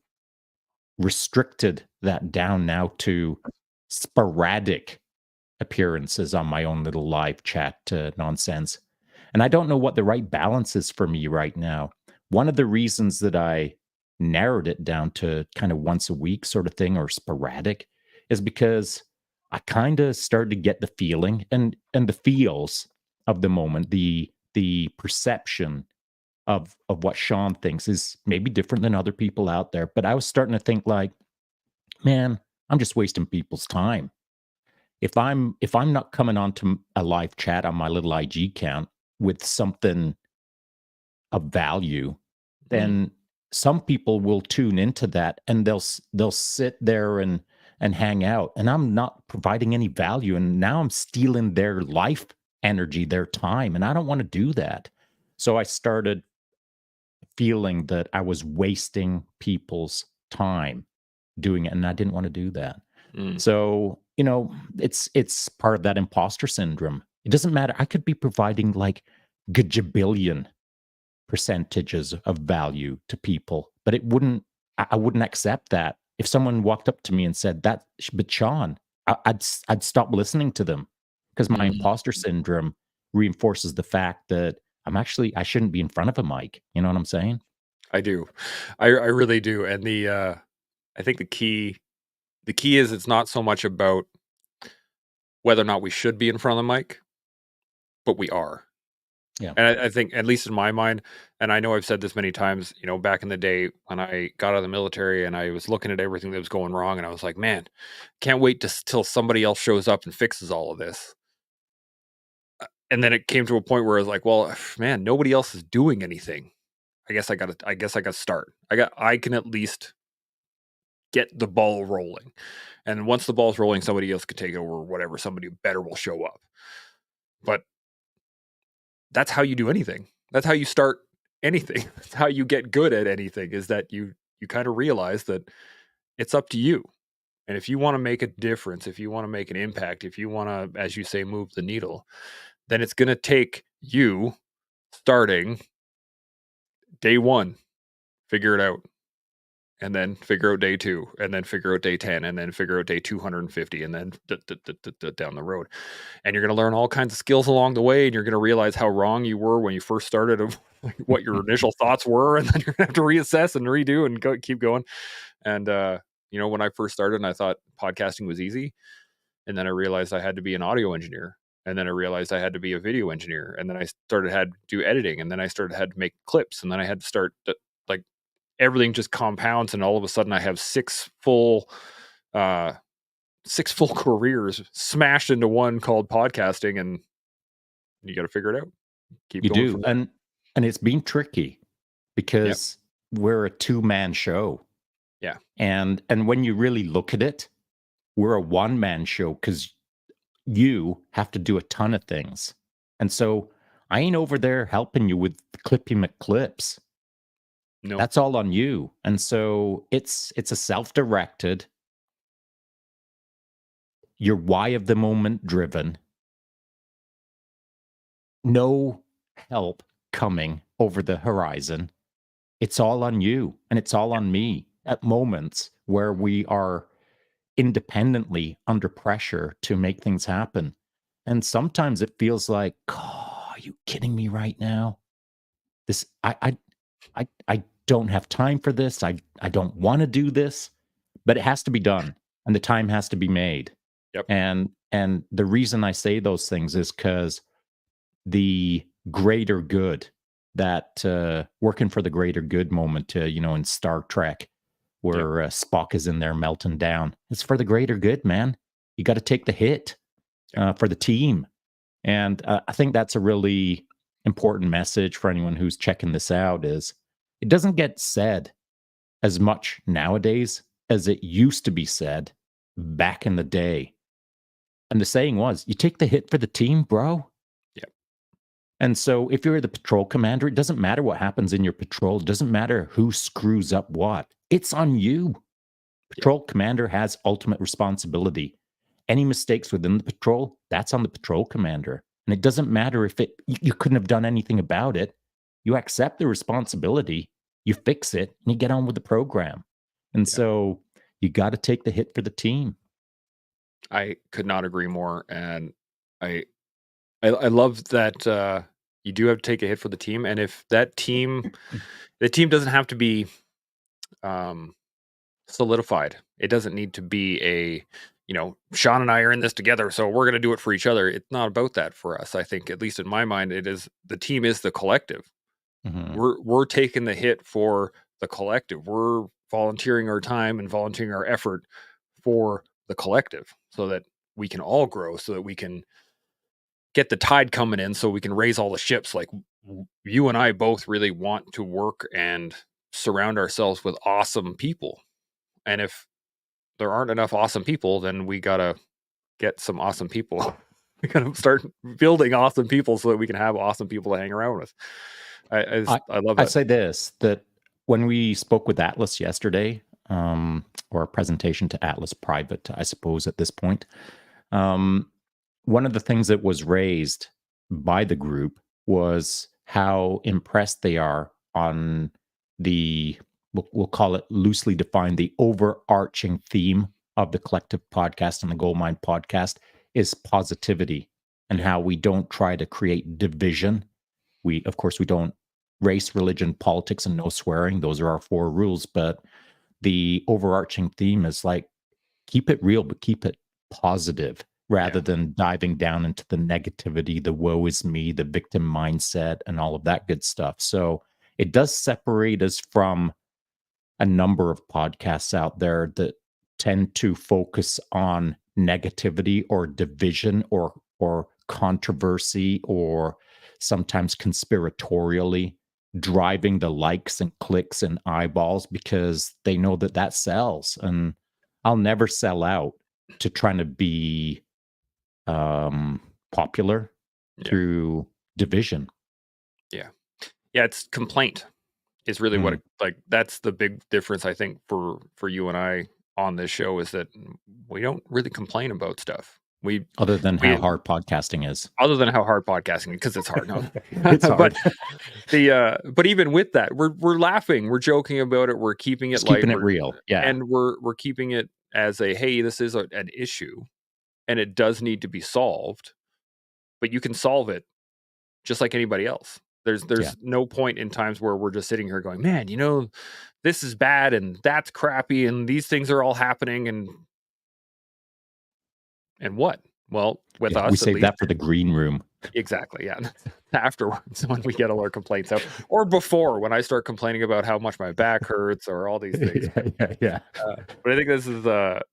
B: restricted that down now to sporadic appearances on my own little live chat nonsense. And I don't know what the right balance is for me right now. One of the reasons that I narrowed it down to kind of once a week sort of thing or sporadic is because I kind of started to get the feeling and the feels of the moment, the perception of what Sean thinks is maybe different than other people out there. But I was starting to think like, man, I'm just wasting people's time. If I'm not coming on to a live chat on my little IG account with something of value,
A: Mm.
B: then some people will tune into that and they'll sit there and hang out, and I'm not providing any value, and now I'm stealing their life energy, their time, and I don't want to do that. So I started feeling that I was wasting people's time doing it, and I didn't want to do that.
A: Mm.
B: So, it's part of that imposter syndrome. It doesn't matter. I could be providing like gajabillion percentages of value to people, but I wouldn't accept that. If someone walked up to me and said that, but Sean, I'd stop listening to them because my
A: Mhm.
B: imposter syndrome reinforces the fact that I shouldn't be in front of a mic. You know what I'm saying?
A: I do. I really do, and I think the key is it's not so much about whether or not we should be in front of the mic, but we are.
B: Yeah.
A: And I think, at least in my mind, and I know I've said this many times, back in the day when I got out of the military and I was looking at everything that was going wrong, and I was like, man, can't wait till somebody else shows up and fixes all of this. And then it came to a point where I was like, well, man, nobody else is doing anything. I guess I gotta start. I can at least get the ball rolling. And once the ball's rolling, somebody else can take it over, or whatever. Somebody better will show up. But that's how you do anything. That's how you start anything. That's how you get good at anything, is that you kind of realize that it's up to you. And if you want to make a difference, if you want to make an impact, if you want to, as you say, move the needle, then it's going to take you starting day 1, figure it out, and then figure out day 2, and then figure out day 10, and then figure out day 250, and then down the road. And you're going to learn all kinds of skills along the way, and you're going to realize how wrong you were when you first started, of what your initial thoughts were, and then you're going to have to reassess and redo and keep going. And when I first started, and I thought podcasting was easy, and then I realized I had to be an audio engineer, and then I realized I had to be a video engineer, and then I started had to do editing, and then I started had to make clips, and then I had to start like everything just compounds, and all of a sudden I have uh 6 full careers smashed into one, called podcasting, and you got to figure it out. Keep
B: You
A: going
B: do.
A: from
B: And it's been tricky
A: there. Yep.
B: because we're a two-man show.
A: Yeah.
B: And when you really look at it, we're a one-man show because you have to do a ton of things. And so I ain't over there helping you with Clippy McClips.
A: No.
B: That's all on you. And so it's a self-directed, your why of the moment driven, no help coming over the horizon. It's all on you and it's all on me at moments where we are independently under pressure to make things happen. And sometimes it feels like, oh, are you kidding me right now? This I don't have time for this. I don't want to do this, but it has to be done and the time has to be made.
A: Yep.
B: And the reason I say those things is because the greater good, that working for the greater good moment, in Star Trek,
A: Yep.
B: where Spock is in there melting down. It's for the greater good, man. You got to take the hit
A: Yep.
B: for the team. And I think that's a really important message for anyone who's checking this out. Is it doesn't get said as much nowadays as it used to be said back in the day. And the saying was, you take the hit for the team, bro.
A: Yep.
B: And so if you're the patrol commander, it doesn't matter what happens in your patrol. It doesn't matter who screws up what. It's on you.
A: Yep.
B: Patrol commander has ultimate responsibility. Any mistakes within the patrol, that's on the patrol commander. And it doesn't matter if you couldn't have done anything about it. You accept the responsibility, you fix it, and you get on with the program. And
A: Yep.
B: so you got to take the hit for the team.
A: I could not agree more. And I love that you do have to take a hit for the team. And if the team doesn't have to be um, solidified. It doesn't need to be Sean and I are in this together, so we're going to do it for each other. It's not about that for us. I think, at least in my mind, it is the team is the collective.
B: Mhm.
A: We're taking the hit for the collective. We're volunteering our time and volunteering our effort for the collective, so that we can all grow, so that we can get the tide coming in, so we can raise all the ships. Like, you and I both really want to work and surround ourselves with awesome people. And if there aren't enough awesome people, then we gotta get some awesome people. We gotta start building awesome people so that we can have awesome people to hang around with.
B: I
A: I love
B: I
A: that.
B: say this, that when we spoke with Atlas yesterday, or a presentation to Atlas private, I suppose at this point, um, one of the things that was raised by the group was how impressed they are on the, we'll call it loosely defined, the overarching theme of the collective podcast and the Gold Mine podcast is positivity. and
A: Yeah.
B: how we don't try to create division. Of course, we don't race, religion, politics, and no swearing. Those are our 4 rules. But the overarching theme is like, keep it real, but keep it positive
A: Yeah.
B: rather than diving down into the negativity, the woe is me, the victim mindset, and all of that good stuff. So it does separate us from a number of podcasts out there that tend to focus on negativity or division or controversy or sometimes conspiratorially driving the likes and clicks and eyeballs because they know that that sells. And I'll never sell out to trying to be popular
A: Yeah.
B: through division.
A: Yeah. Yeah. It's complaint is really what
B: Mm.
A: it, like, that's the big difference, I think, for you and I on this show is that we don't really complain about stuff.
B: Other than how
A: We
B: hard podcasting is.
A: other than how hard podcasting because it's hard. No.
B: It's
A: But
B: hard.
A: but even with that, we're laughing, we're joking about it, we're keeping it
B: Just
A: light,
B: keeping it real. Yeah.
A: and we're keeping it as a, hey, this is an issue and it does need to be solved, but you can solve it just like anybody else.
B: Yeah.
A: There's no point in times where we're just sitting here going, man, this is bad and that's crappy and these things are all happening and what? Well, with
B: Yeah, we
A: us at
B: save
A: least,
B: that for the green room.
A: exactly, yeah. Afterwards, when we get all our complaints out, or before when I start complaining about how much my back hurts or all these things.
B: Yeah, yeah, yeah.
A: But I think this is that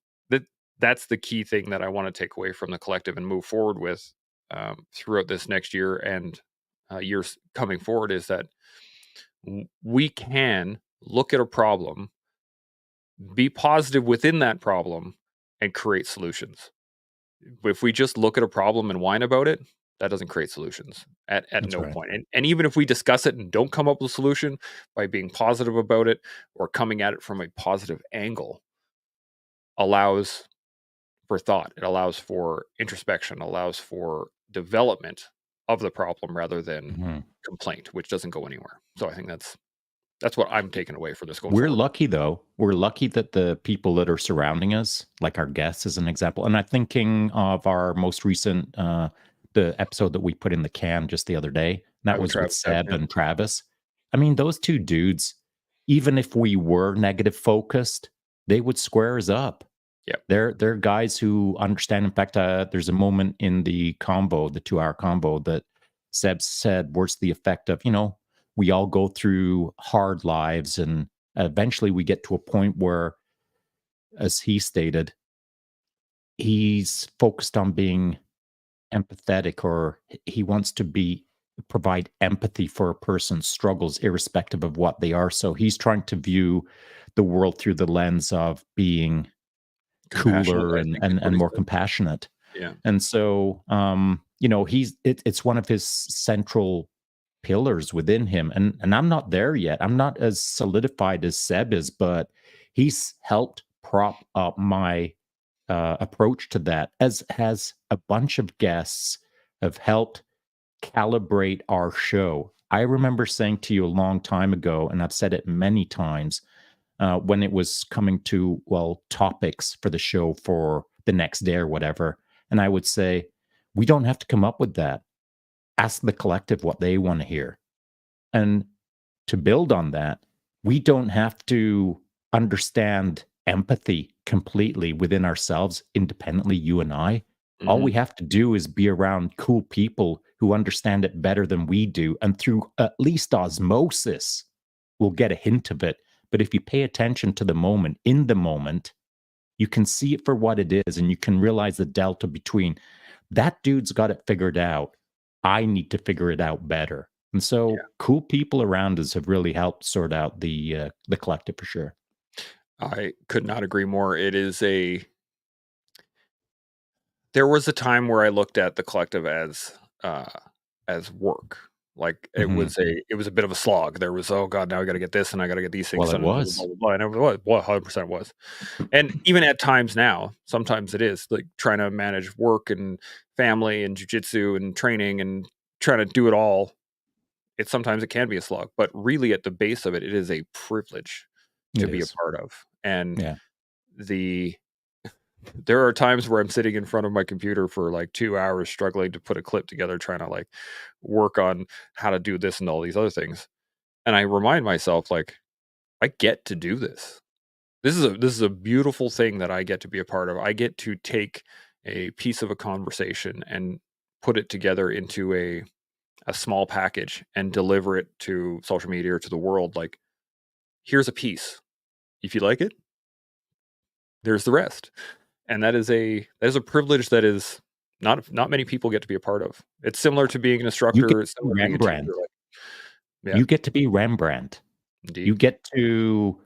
A: that's the key thing that I want to take away from the collective and move forward with throughout this next year and years coming forward is that we can look at a problem, be positive within that problem, and create solutions. If we just look at a problem and whine about it, that doesn't create solutions at
B: That's
A: no
B: right.
A: point. And even if we discuss it and don't come up with a solution by being positive about it or coming at it from a positive angle, allows for thought. It allows for introspection, allows for development of the problem rather than
B: Mhm.
A: complaint, which doesn't go anywhere. So I think that's what I'm taking away for this going
B: We're
A: forward.
B: lucky though. We're lucky that the people that are surrounding us, like our guests as an example, and I'm thinking of our most recent the episode that we put in the can just the other day. That
A: Right with
B: was with
A: Travis,
B: Seb
A: yeah.
B: and Travis. I mean, those 2 dudes, even if we were negative focused, they would square us up.
A: Yep.
B: They're guys who understand. In fact, there's a moment in the combo, the 2-hour combo, that Seb said, "What's the effect of we all go through hard lives, and eventually we get to a point where, as he stated, he's focused on being empathetic, or he wants to be provide empathy for a person's struggles, irrespective of what they are. So he's trying to view the world through the lens of being
A: Compassionate,
B: cooler
A: I
B: and
A: think is
B: and,
A: what
B: and
A: he
B: more
A: said.
B: compassionate.
A: Yeah.
B: And so, it's one of his central pillars within him. And I'm not there yet. I'm not as solidified as Seb is, but he's helped prop up my approach to that, as has a bunch of guests have helped calibrate our show. I remember saying to you a long time ago, and I've said it many times, when it was coming to, well, topics for the show for the next day or whatever. And I would say, we don't have to come up with that. Ask the collective what they want to hear. And to build on that, we don't have to understand empathy completely within ourselves independently, you and I. All we
A: Mhm.
B: have to do is be around cool people who understand it better than we do. And through at least osmosis, we'll get a hint of it. But if you pay attention to the moment, in the moment, you can see it for what it is, and you can realize the delta between that dude's got it figured out. I need to figure it out better. And so,
A: Yeah.
B: cool people around us have really helped sort out the collective for sure.
A: I could not agree more. It is a There was a time where I looked at the collective uh, as work. Like,
B: Mhm.
A: it was a bit of a slog. There was, "Oh god, now I gotta get this, and I gotta get these things
B: Well, it
A: done, and blah, blah,
B: was.
A: blah, blah, blah," and it was, 100% was. And even at times now, sometimes it is, like, trying to manage work and family and jujitsu and training and trying to do it all. Sometimes it can be a slog, but really at the base of it, it is a privilege to
B: It
A: be a
B: is.
A: part of. And
B: Yeah.
A: the there are times where I'm sitting in front of my computer for like 2 hours struggling to put a clip together, trying to like work on how to do this and all these other things. And I remind myself, like, I get to do this. This is a beautiful thing that I get to be a part of. I get to take a piece of a conversation and put it together into a small package and deliver it to social media or to the world. Like, here's a piece. If you like it, there's the rest. And that is a privilege that is not many people get to be a part of. It's similar to being an
B: You get
A: instructor, it's
B: to be
A: similar to being a teacher.
B: Rembrandt.
A: Like, yeah,
B: You get to be Rembrandt. You
A: indeed.
B: get to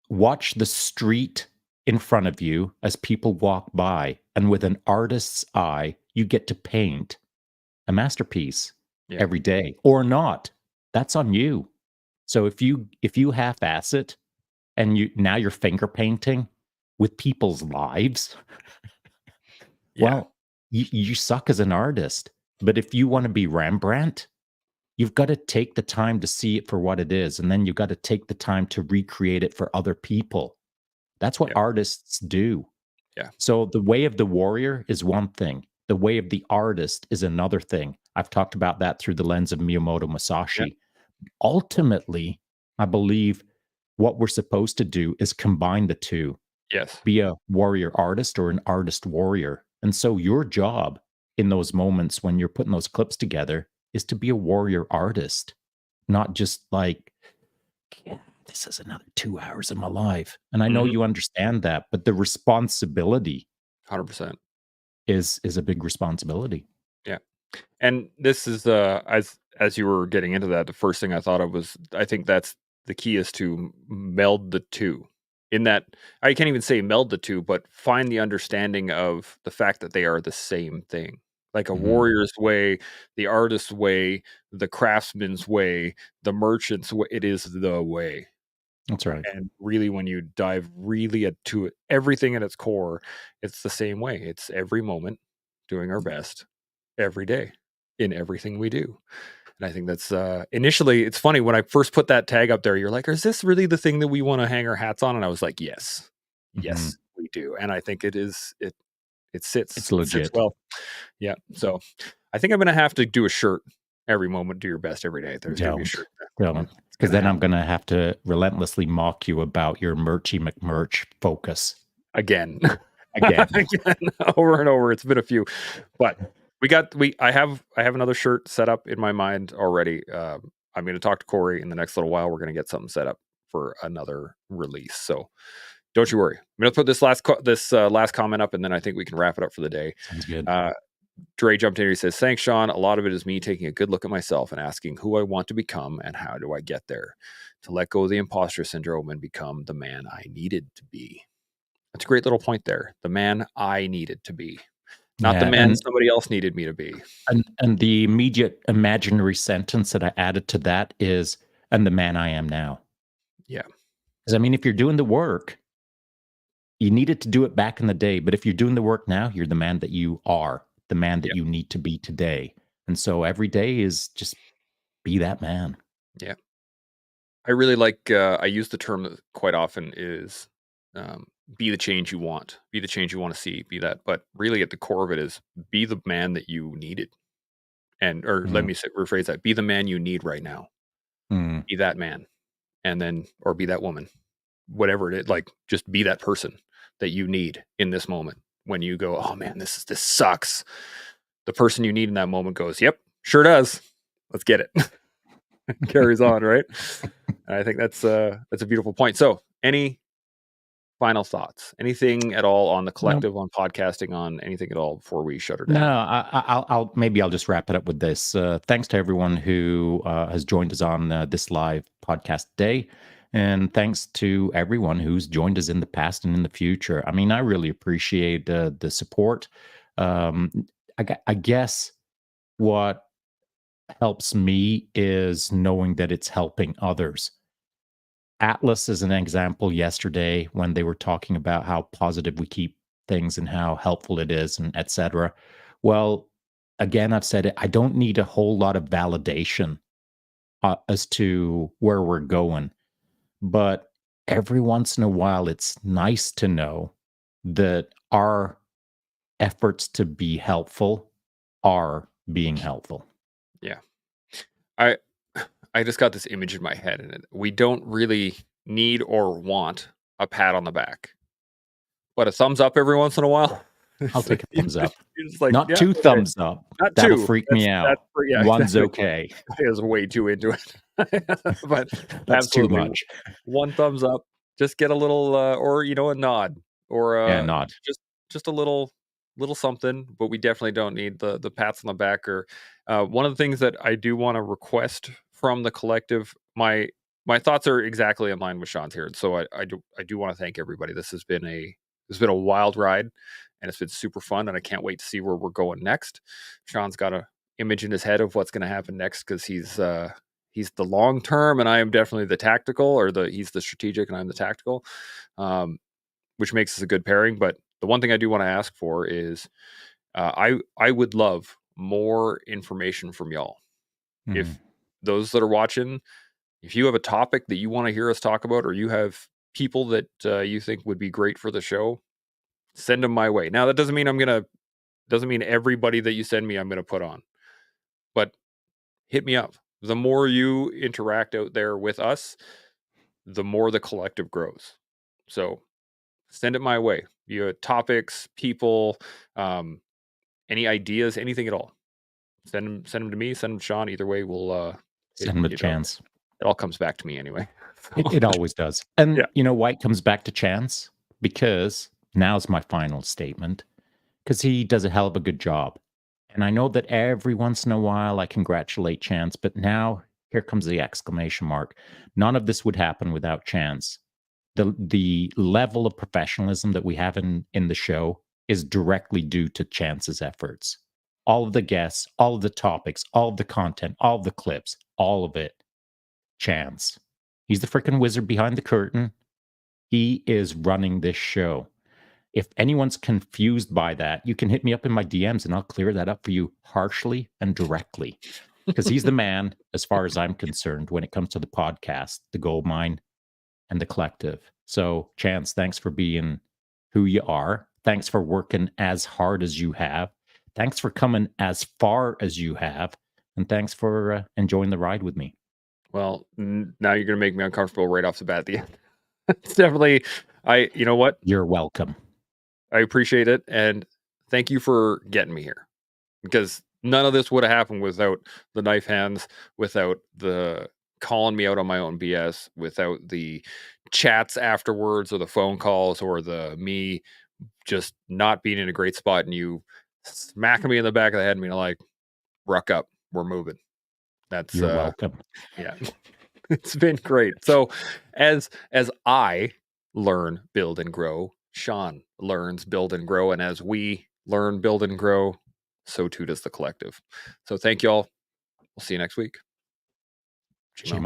B: watch the street in front of you as people walk by, and with an artist's eye, you get to paint a masterpiece
A: Yeah.
B: every day or not. That's on you. So if you half-ass it and you're finger painting with people's lives,
A: Yeah.
B: well, you suck as an artist. But if you want to be Rembrandt, you've got to take the time to see it for what it is, and then you've got to take the time to recreate it for other people. That's what
A: Yeah.
B: artists do.
A: Yeah.
B: So the way of the warrior is one thing. The way of the artist is another thing. I've talked about that through the lens of Miyamoto
A: Yeah.
B: Musashi. Ultimately, I believe what we're supposed to do is combine the two,
A: Yes.
B: be a warrior artist or an artist warrior. And so your job in those moments when you're putting those clips together is to be a warrior artist, not just like, yeah, this is another 2 hours of my life. And I know
A: Mhm.
B: you understand that, but the responsibility
A: 100%.
B: is a big responsibility.
A: Yeah. And this is as you were getting into that, the first thing I thought of was I think that's the key is to meld the two. In that I can't even say meld the two, but find the understanding of the fact that they are the same thing. Like a
B: Mhm.
A: warrior's way, the artist's way, the craftsman's way, the merchant's way, it is the way.
B: That's right.
A: And really, when you dive really to it, everything at its core, it's the same way. It's every moment doing our best every day in everything we do. And I think that's initially, it's funny when I first put that tag up there, you're like, is this really the thing that we want to hang our hats on? And I was like, yes,
B: Mhm.
A: yes, we do. And I think it
B: It's
A: sits
B: legit.
A: well. Yeah. So I think I'm going to have to do a shirt every moment, do your best every day. There's going to be a
B: Don't.
A: shirt.
B: Don't.
A: It's
B: Because
A: going to
B: then I'm
A: happen
B: gonna have to relentlessly mock you about your Merchy McMurch focus
A: again.
B: again.
A: Again, over and over. It's been a few, but I have another shirt set up in my mind already. I'm going to talk to Corey in the next little while. We're going to get something set up for another release. So don't you worry. I'm going to put this last comment up, and then I think we can wrap it up for the day.
B: Sounds good.
A: Dre jumped in here. He says, "Thanks, Sean. A lot of it is me taking a good look at myself and asking who I want to become and how do I get there, to let go of the imposter syndrome and become the man I needed to be." That's a great little point there. The man I needed to be, not the
B: Yeah,
A: man somebody else needed me to be.
B: and the immediate imaginary sentence that I added to that is, "And the man I am now."
A: Yeah.
B: 'Cause I mean, if you're doing the work, you needed to do it back in the day, but if you're doing the work now, you're the man that you are, the man that
A: Yeah.
B: you need to be today. And so every day is just be that man.
A: Yeah. I really like, I use the term that quite often is, um, be the change you want, be the change you want to see, be that. But really, at the core of it is be the man that you needed. And, or let
B: Mm,
A: me rephrase that, be the man you need right now.
B: mm.
A: Be that man. And then, or be that woman, whatever it is, like just be that person that you need in this moment. When you go, oh man, this sucks. The person you need in that moment goes, yep, sure does. Let's get it. Carries on, right? And I think that's a beautiful point. So, any final thoughts? Anything at all on the
B: No,
A: collective, on podcasting, on anything at all before we shut her
B: no,
A: down?
B: I'll maybe I'll just wrap it up with this. Thanks to everyone who has joined us on this live podcast day, and thanks to everyone who's joined us in the past and in the future. I mean, I really appreciate the support. Um, I guess what helps me is knowing that it's helping others. Atlas is an example yesterday when they were talking about how positive we keep things and how helpful it is and etc. Well, again, I've said it, I don't need a whole lot of validation as to where we're going, but every once in a while it's nice to know that our efforts to be helpful are being helpful.
A: Yeah. I I just got this image in my head, and we don't really need or want a pat on the back, but a thumbs up every once in a while.
B: I'll take a thumbs up.
A: You're just like,
B: Not
A: yeah,
B: 2
A: okay,
B: thumbs up.
A: not
B: That'll
A: two.
B: freak me
A: That's
B: out.
A: yeah,
B: 1's
A: exactly.
B: okay.
A: I was way too into it, but
B: That's too
A: absolutely,
B: much.
A: one thumbs up. Just get a little, or a nod, or
B: Yeah, nod.
A: just just a little something. But we definitely don't need the pats on the back. Or one of the things that I do want to request from the collective. My thoughts are exactly in line with Sean's here, so I do want to thank everybody. This has been a wild ride, and it's been super fun, and I can't wait to see where we're going next. Sean's got a image in his head of what's going to happen next, because he's the long term, and I am definitely the tactical, or he's the strategic, and I'm the tactical, which makes us a good pairing. But the one thing I do want to ask for is, I would love more information from y'all.
B: Mhm.
A: If those that are watching, if you have a topic that you want to hear us talk about, or you have people that you think would be great for the show, send them my way. Now, that doesn't mean everybody that you send me I'm gonna put on, but hit me up. The more you interact out there with us, the more the collective grows. So send it my way. You have topics, people, um, any ideas, anything at all. Send them to me. Send them to Sean. Either way, we'll
B: Send him a chance.
A: it all comes back to me anyway.
B: It always does. And
A: Yeah.
B: you know why it comes back to chance? Because now's my final statement. Because he does a hell of a good job. And I know that every once in a while I congratulate Chance, but now here comes the exclamation mark. None of this would happen without Chance. The level of professionalism that we have in the show is directly due to Chance's efforts. All of the guests, all of the topics, all of the content, all of the clips, all of it, Chance. He's the freaking wizard behind the curtain. He is running this show. If anyone's confused by that, you can hit me up in my DMs and I'll clear that up for you harshly and directly. Because he's the man, as far as I'm concerned, when it comes to the podcast, the gold mine, and the collective. So, Chance, thanks for being who you are. Thanks for working as hard as you have. Thanks for coming as far as you have. And thanks for enjoying the ride with me.
A: Well, now you're gonna make me uncomfortable right off the bat at the end. It's definitely, you know what?
B: You're welcome.
A: I appreciate it, and thank you for getting me here, because none of this would have happened without the knife hands, without the calling me out on my own BS, without the chats afterwards, or the phone calls, or the me just not being in a great spot, and you smacking me in the back of the head and being like, "Ruck up, we're moving." That's
B: You're welcome.
A: yeah. It's been great. So as I learn, build, and grow, Sean learns, build, and grow. And as we learn, build, and grow, so too does the collective. So thank you all. We'll see you next week. Chimo.
B: Chimo.